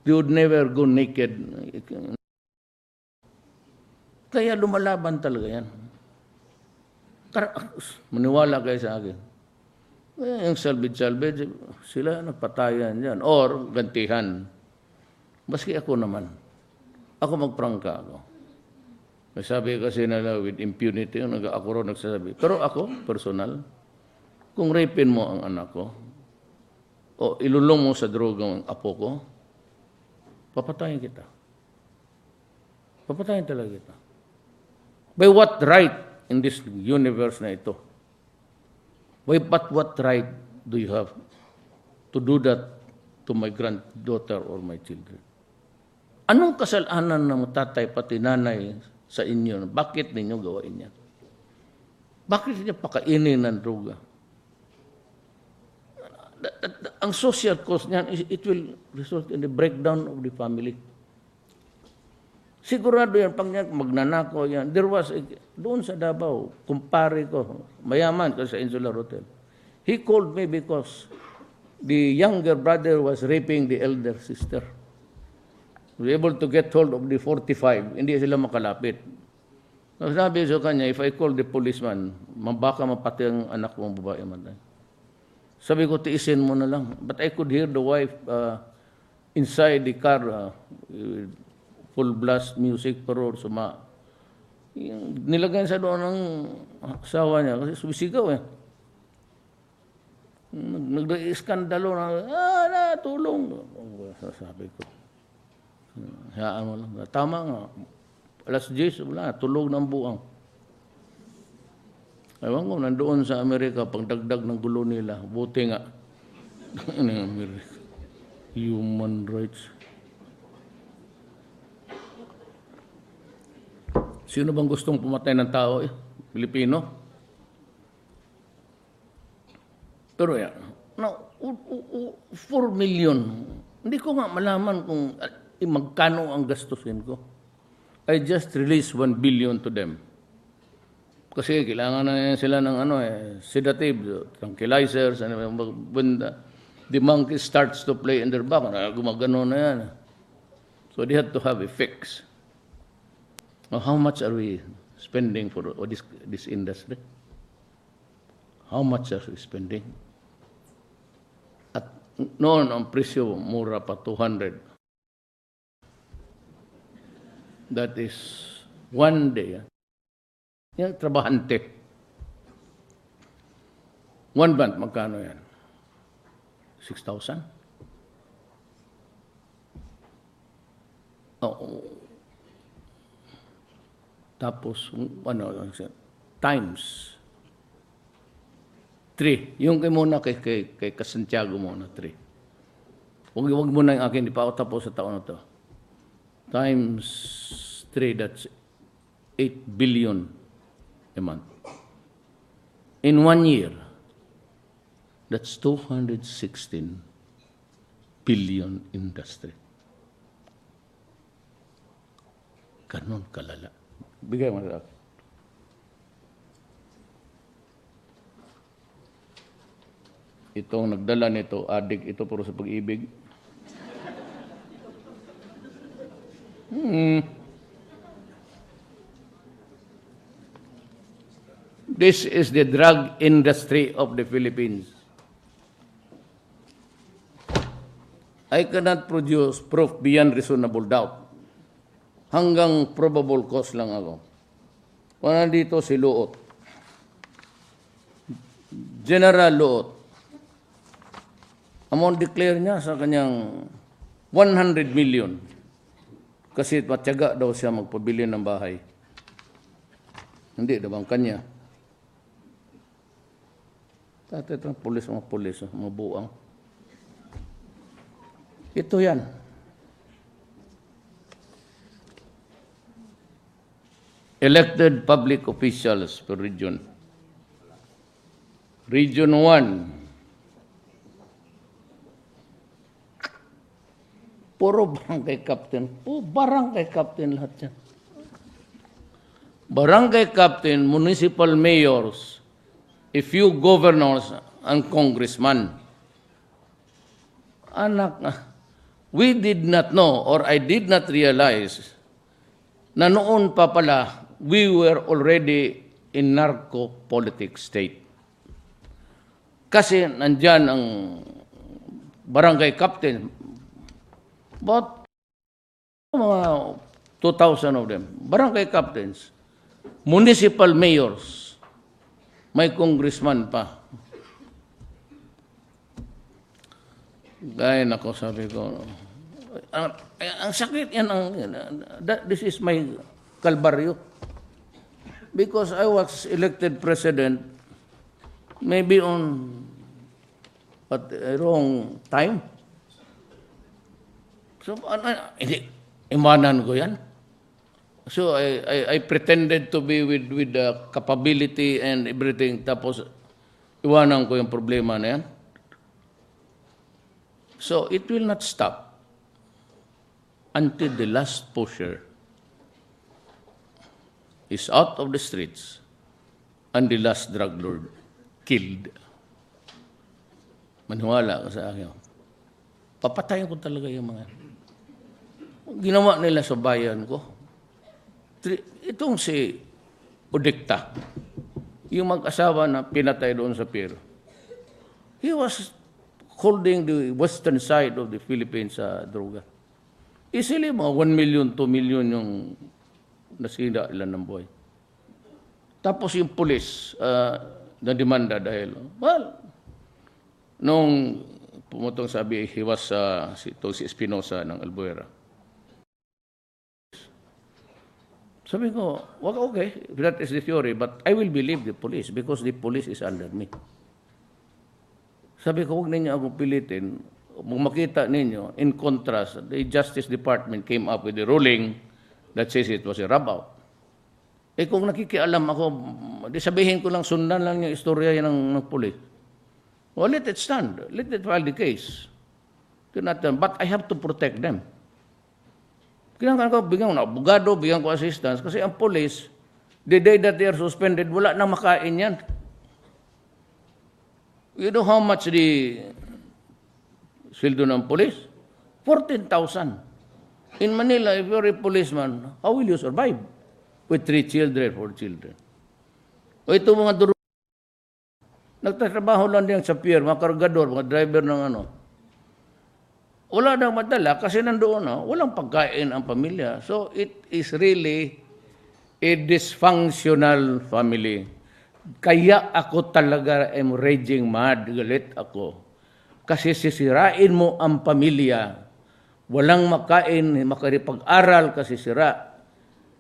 They would never go naked. Kaya lumalaban talaga yan. Maniwala kayo sa akin. Yung salbid-salbid, sila nagpatayan yan. Or gantihan. Baski ako naman. Ako magprangka ako. May sabi kasi nila with impunity, ako rin nagsasabi. Pero ako, personal, kung rapin mo ang anak ko, o ilulong mo sa droga ang apo ko, papatayin kita. Papatayin talaga kita. By what right in this universe na ito? But what right do you have to do that to my granddaughter or my children? Anong kasalanan ng tatay pati nanay sa inyo? Bakit ninyo gawain yan? Bakit ninyo pakainin ng droga? Ang social cost niyan, it will result in the breakdown of the family. Sigurado yan, pag magnanako yan. There was, doon sa Davao, kumpare ko, mayaman kasi sa Insular Hotel. He called me because the younger brother was raping the elder sister. We were able to get hold of the 45, hindi sila makalapit. Sabi sa kanya, if I call the policeman, baka mapati ang anak mong babae matay. Sabi ko, tiisin mo na lang. But I could hear the wife inside the car, full blast music, pero nilagay sa doon ng asawa niya kasi sumisigaw eh. Nag-iskandalo na, tulong. Sabi ko, hayaan mo lang. Tama nga. Alas 10, wala, tulog ng buang. Ewan ko, nandoon sa Amerika, pagdagdag ng gulo nila, buti nga. Amerika. Human rights. Sino bang gustong pumatay ng tao? Pilipino? Pero yan, 4 million. Hindi ko nga malaman kung magkano ang gastusin ko. I just released 1 billion to them. Kasi kailangan na sila ng sedative, tranquilizers, and when the monkey starts to play in their back, gumagano na yan. So they had to have a fix. Now, how much are we spending for this industry? How much are we spending? At noon, ang presyo, mura pa, 200. That is one day. Yan, trabahante. One month, magkano yan? 6,000? Tapos, times 3. Yung kay muna kay Santiago muna, 3. Huwag mo na yung akin, di pa ako tapos sa taon na to. Times 3, that's 8 billion a month. In 1 year, that's 216 billion industry. Ganon kalala. Bigay mo sa akin. Itong nagdala nito, adik ito pero sa pag-ibig. This is the drug industry of the Philippines. I cannot produce proof beyond reasonable doubt. Hanggang probable cause lang ako. Wala dito si Luot. General Luot. Among declare niya sa kanyang 100 million. Kasi matyaga daw siya magpabili ng bahay. Hindi daw ang kanya. Tatay itong mga pulis, mga buang. Ito yan. Elected public officials per region. Region 1. Puro barangay captain. Puro barangay captain lahat yan. Barangay captain, municipal mayors, a few governors and congressmen. Anak, we did not know or I did not realize na noon pa pala we were already in narco-politic state. Kasi nandyan ang barangay captain, about mga 2,000 of them, barangay captains, municipal mayors, may congressman pa. Gaya nako, sabi ko, ang sakit yan, this is my kalbaryo. Because I was elected president, maybe on at a wrong time. So, hindi, imanan ko yan. So, I pretended to be with the capability and everything, tapos iwanan ko yung problema na yan. So, it will not stop until the last pusher is out of the streets and the last drug lord killed. Maniwala ka sa akin. Papatayin ko talaga yung mga ginawa nila sa bayan ko. Itong si Udikta, yung mag-asawa na pinatay doon sa pier, he was holding the western side of the Philippines sa droga. Easily, mga 1 million, 2 million yung nasira ilan ng buhay. Tapos yung pulis na demanda dahil, well, nung pumutong sabi, he was si Espinosa ng Albuera. Sabi ko, well, okay, that is the theory, but I will believe the police because the police is under me. Sabi ko, huwag ninyo akong pilitin. Kung makita ninyo, in contrast, the Justice Department came up with a ruling that says it was a rub-out. Eh kung nakikialam ako, di sabihin ko lang, sundan lang yung istorya ng police. Well, let it stand. Let it file the case. But I have to protect them. Kailangan ko, bigyan ko na abogado, bigyan ko assistance, kasi ang police, the day that they are suspended, wala nang makain yan. You know how much the sweldo ng police? 14,000. In Manila, if you're a policeman, how will you survive? With 3 children, 4 children. O ito mga duro, nagtatrabaho lang diyan sa pier, mga kargador, mga driver ng ano. Wala nang madala kasi nandoon, walang pagkain ang pamilya. So it is really a dysfunctional family. Kaya ako talaga am raging mad, galit ako. Kasi sisirain mo ang pamilya, walang makain, makaripag-aral kasi sira.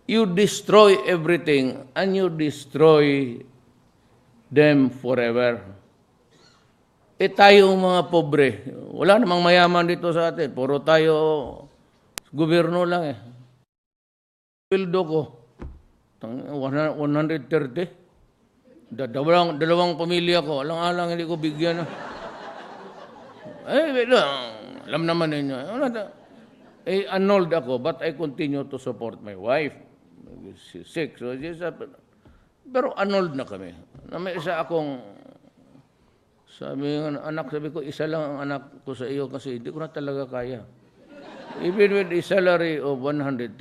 You destroy everything and you destroy them forever. Eh tayo mga pobre, wala namang mayaman dito sa atin. Puro tayo, gobyerno lang eh. Pildo ko, 130. Dalawang pamilya ko, alang-alang hindi ko bigyan. Alam naman ninyo. Annulled ako, but I continue to support my wife. She's sick. So, pero annulled na kami. May isa akong Sabi ng anak, sabi ko, isa lang ang anak ko sa iyo kasi hindi ko na talaga kaya. Even with a salary of 130,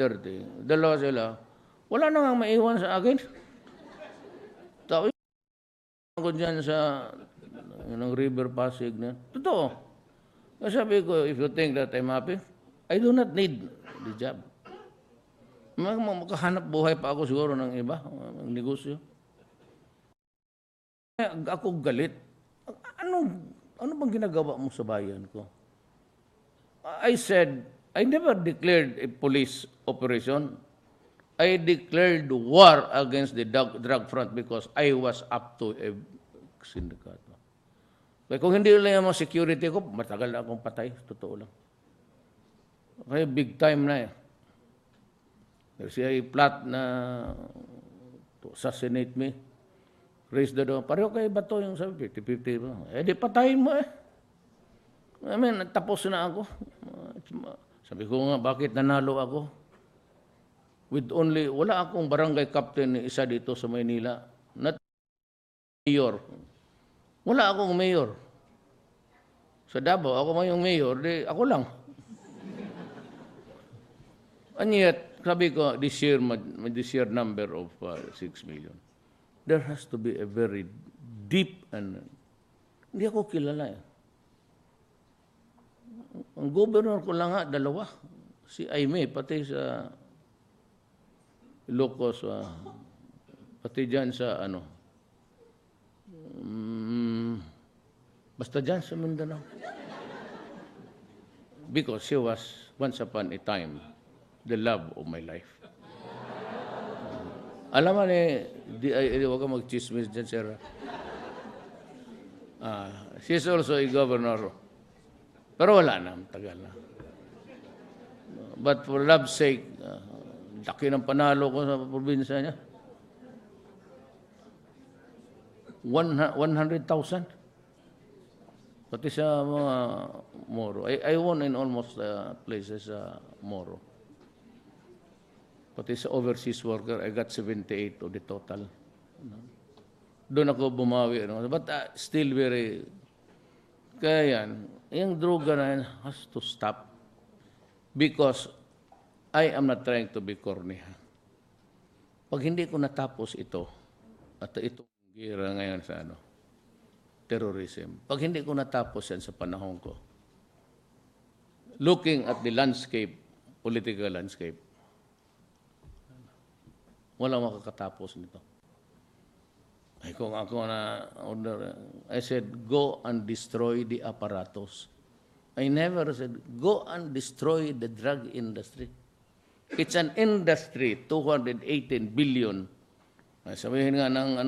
dalawa sila, wala na nga maiwan sa akin. Tapos ako dyan sa ng River Pasig na, totoo. Kasi sabi ko, if you think that I'm happy, I do not need the job. Makahanap buhay pa ako siguro ng iba, ng negosyo. Ako galit. Ano bang ginagawa mo sa bayan ko? I said, I never declared a police operation. I declared war against the drug front because I was up to a sindikato. Kaya kung hindi lang yung security ko, matagal na akong patay. Totoo lang. Kaya big time na eh. There's a plot na to assassinate me. Raise the door. Pareho kayo ba ito yung sabi? 50-50. Eh di patayin mo eh. I mean, tapos na ako. Sabi ko nga, bakit nanalo ako? With only, wala akong barangay captain isa dito sa Maynila. Not mayor. Wala akong mayor. Sa Davao, ako man yung mayor, di ako lang. And yet, sabi ko, this year number of 6 million. There has to be a very deep and hindi ako kilala eh. Ang governor ko lang nga, dalawa. Si Aimee, pati sa Ilocos, pati dyan sa basta dyan sa Mindanao. Because she was, once upon a time, the love of my life. Alam mo huwag ka mag-chismis dyan, sir. She's also a governor. Pero wala na, tagal na. But for love's sake, laki ng panalo ko sa probinsya niya. 100,000. Pati sa mga Moro. I won in almost places Moro. Pati sa overseas worker, I got 78 of the total. Doon ako bumawi. But still very... Kaya yan, yung droga na yan has to stop. Because I am not trying to be corny. Pag hindi ko natapos ito, at itong gira ngayon sa terrorism, pag hindi ko natapos yan sa panahon ko, looking at the landscape, political landscape, walang makakatapos nito. Ay, kung ako na order, I said, go and destroy the apparatus. I never said, go and destroy the drug industry. It's an industry, 218 billion. Ay, sabihin nga ng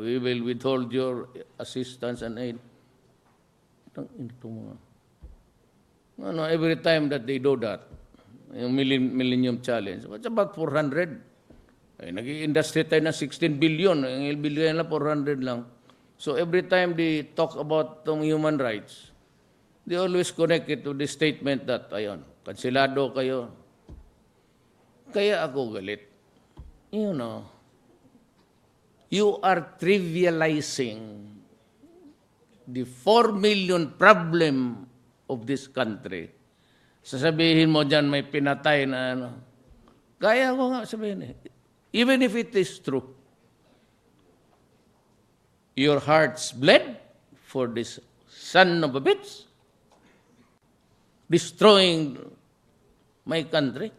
we will withhold your assistance and aid. Every time that they do that, yung Millennium Challenge, it's about 400. Ay, nag-industry tayo na 16 billion. Ang billion lang, 400 lang. So every time they talk about human rights, they always connect it to the statement that, ayun, kansilado kayo. Kaya ako galit. You know, you are trivializing the 4 million problem of this country. Sasabihin mo dyan may pinatay na Kaya ko nga sabihin even if it is true, your hearts bled for this son of a bitch destroying my country.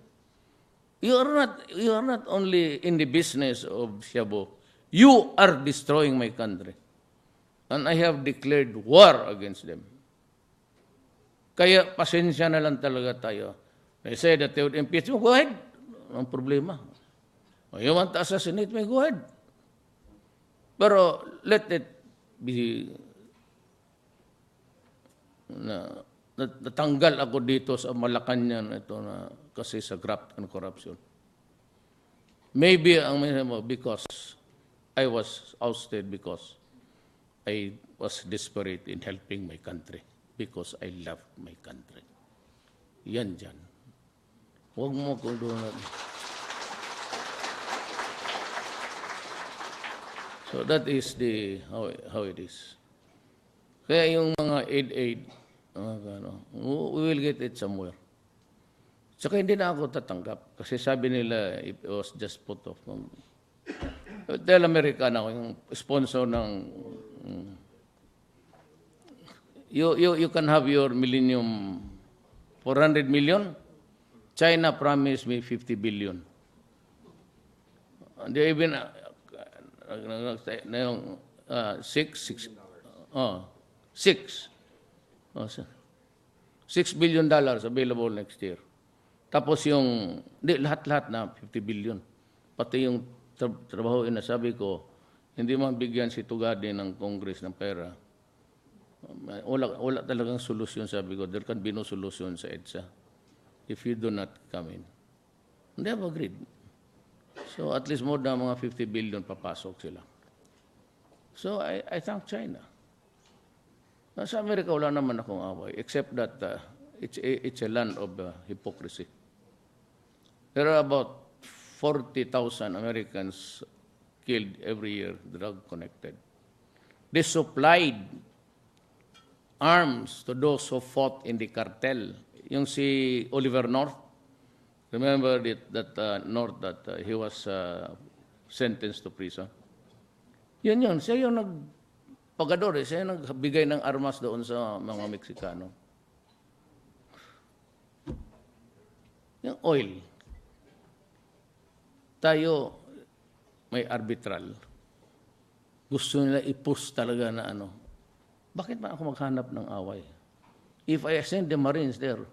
You are not only in the business of Shabu. You are destroying my country. And I have declared war against them. Kaya pasensya na lang talaga tayo. They said that they would impeach me. Go ahead. Ang problema. You want to assassinate me? Go ahead. Pero let it be natanggal ako dito sa Malacanang ito na kasi sa graft and corruption. Maybe because I was ousted because I was desperate in helping my country because I love my country. Yan dyan. Huwag mo kung doon. So that is how it is. Kaya yung mga aid, we will get it somewhere. Tsaka hindi na ako tatanggap. Kasi sabi nila, it was just put off. Tell America na ako, yung sponsor ng... You can have your millennium 400 million. China promised me 50 billion. They even... $6 billion available next year. Tapos yung, lahat-lahat na 50 billion. Pati yung trabaho sabi ko, hindi man bigyan si Tugadi ng Congress ng pera. Wala talagang solusyon, sabi ko. There can be no solution sa EDSA if you do not come in. And they have agreed. So at least more than mga 50 billion papasok sila. So I thank China. Sa Amerika wala naman akong away, except that it's a land of hypocrisy. There are about 40,000 Americans killed every year, drug-connected. They supplied arms to those who fought in the cartel. Yung si Oliver North, remember that North that he was sentenced to prison? Yun. Siya yung nagpagador, siya yung nagbigay ng armas doon sa mga Meksikano. Yung oil. Tayo may arbitral. Gusto nila i-push talaga na Bakit ba ako maghanap ng away? If I send the Marines there,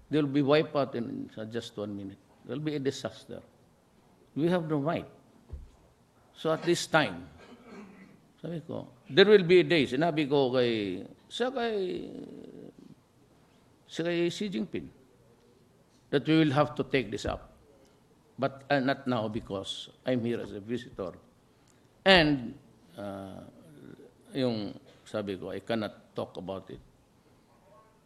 they'll be wiped out in just 1 minute. There'll be a disaster. We have no right. So at this time, sabi ko, there will be a day, sinabi ko kay Xi Jinping, that we will have to take this up. But not now because I'm here as a visitor. And yung sabi ko, I cannot talk about it.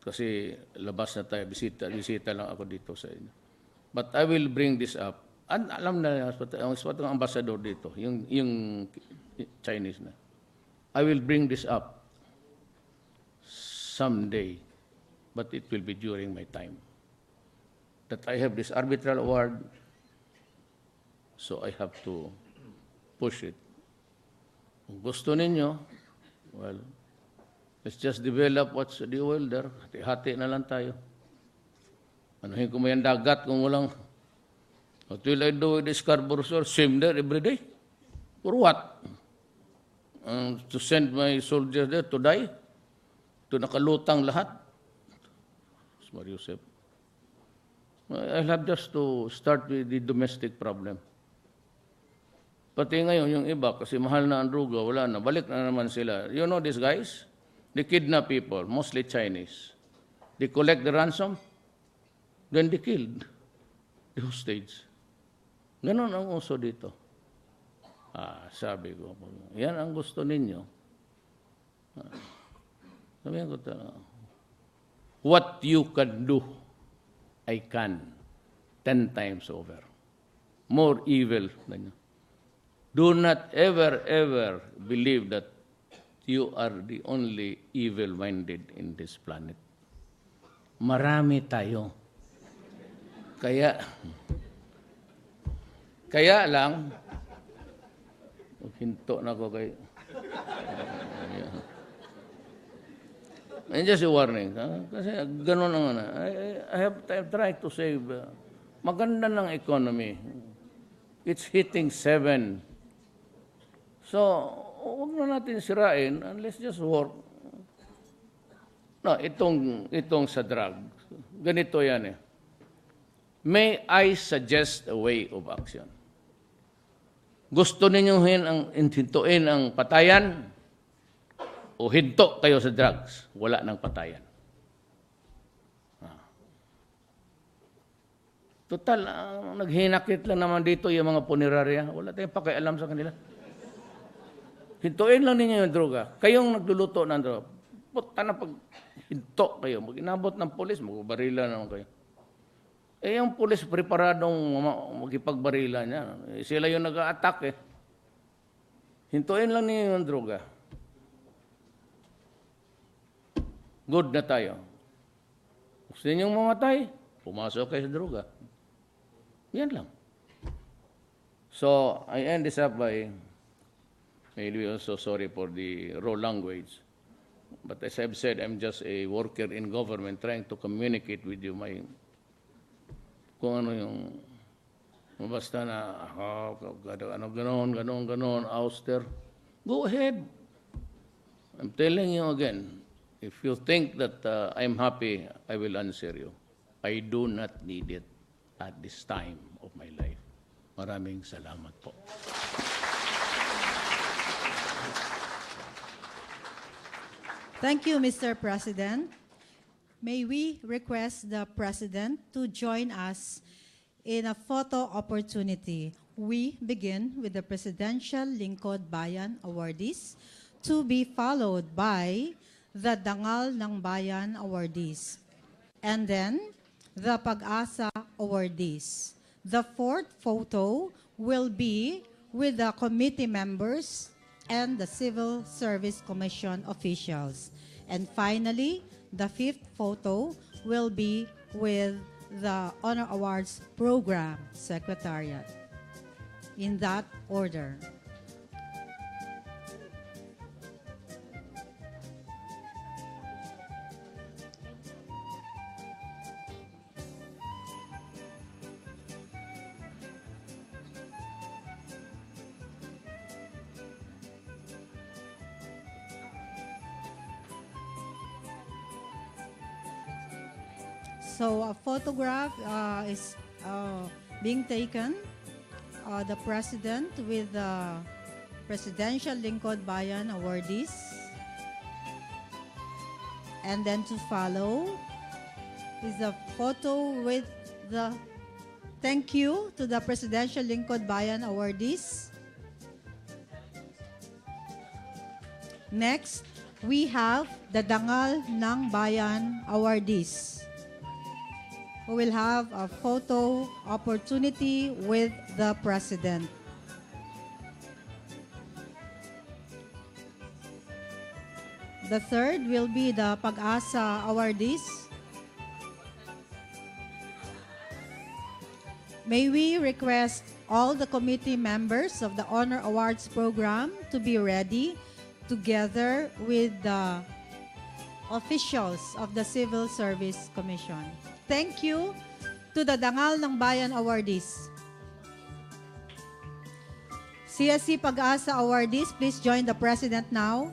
Kasi labas na tayo, bisita lang ako dito sa inyo. But I will bring this up. And alam na ang ambassador dito, yung Chinese na. I will bring this up someday, but it will be during my time. That I have this arbitral award, so I have to push it. Kung gusto ninyo, well, let's just develop what's the oil there. Hati-hati na lang tayo. Anuhin ko mo yung dagat kung walang... What will I do with the Scarborough Shoal? Swim there every day? For what? To send my soldiers there to die? To nakalutang lahat? Mario Joseph. I'll have just to start with the domestic problem. Pati ngayon, yung iba, kasi mahal na ang druga, wala na, balik na naman sila. You know these guys? They kidnap people, mostly Chinese. They collect the ransom, then they killed the hostage. Ganon ang uso dito. Sabi ko, yan ang gusto ninyo. Sabi ko, what you can do, I can 10 times over. More evil than you. Do not ever believe that you are the only evil-minded in this planet. Marami tayo. Kaya lang, hinto na ako kay... And just a warning. Kasi ganun ang I have tried to save. Maganda ng economy. It's hitting 7. So, huwag na natin sirain and let's just work. No, itong sa drug. Ganito yan May I suggest a way of action? Gusto ninyong hintuin ang patayan o hinto kayo sa drugs? Wala nang patayan. Total, naghinakit lang naman dito yung mga punerarya. Wala tayong pakialam sa kanila. Hintuin lang ninyo yung droga. Kayong nagluluto ng droga. Puta na pag hinto kayo. Mag-inabot ng pulis, magbarila naman kayo. Yung pulis preparadong magipagbarila niya. Sila yung nag-a-attack Hintuin lang ninyo yung droga. good na tayo. Gusto ninyong mamatay, pumasok kayo sa droga. Yan lang. So, I end this up by, maybe also sorry for the raw language, but as I've said, I'm just a worker in government trying to communicate with you kung ano yung, basta na, ganon, auster. Go ahead. I'm telling you again, if you think that I'm happy, I will answer you. I do not need it at this time of my life. Maraming salamat po. Thank you, Mr. President. May we request the President to join us in a photo opportunity. We begin with the Presidential Lingkod Bayan awardees, to be followed by the Dangal ng Bayan awardees, and then the Pag-asa awardees. The fourth photo will be with the committee members and the Civil Service Commission officials. And finally, the fifth photo will be with the Honor Awards Program Secretariat. In that order. So a photograph is being taken. The President with the Presidential Lingkod Bayan awardees. And then to follow is a photo with the thank you to the Presidential Lingkod Bayan awardees. Next, we have the Dangal ng Bayan awardees, who will have a photo opportunity with the President. The third will be the Pag-asa awardees. May we request all the committee members of the Honor Awards program to be ready together with the officials of the Civil Service Commission. Thank you to the Dangal ng Bayan awardees. CSC Pag-asa awardees, please join the President now.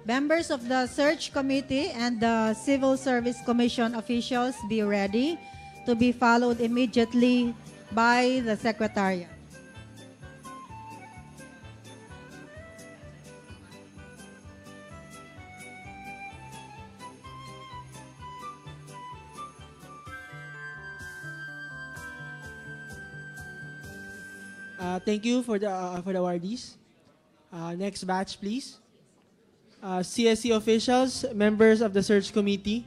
Members of the Search Committee and the Civil Service Commission officials, be ready to be followed immediately by the Secretariat. Thank you for the awardees. Next batch, please. CSC officials, members of the search committee.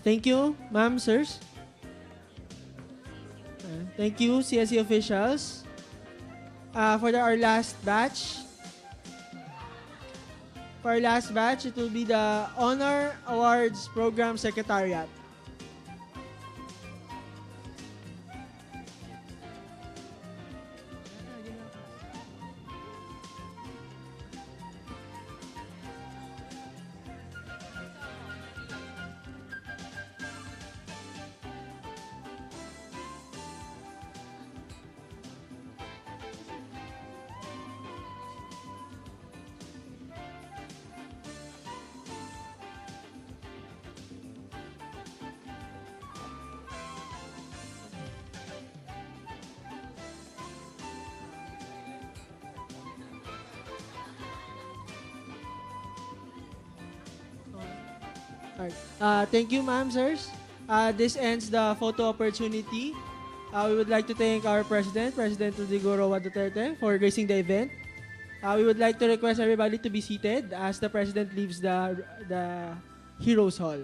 Thank you, ma'am, sirs. Thank you, CSC officials. For our last batch, it will be the Honor Awards Program Secretariat. Alright. Thank you, ma'am, sirs. This ends the photo opportunity. We would like to thank our President, President Rodrigo Roa Duterte, for gracing the event. We would like to request everybody to be seated as the President leaves the Heroes Hall.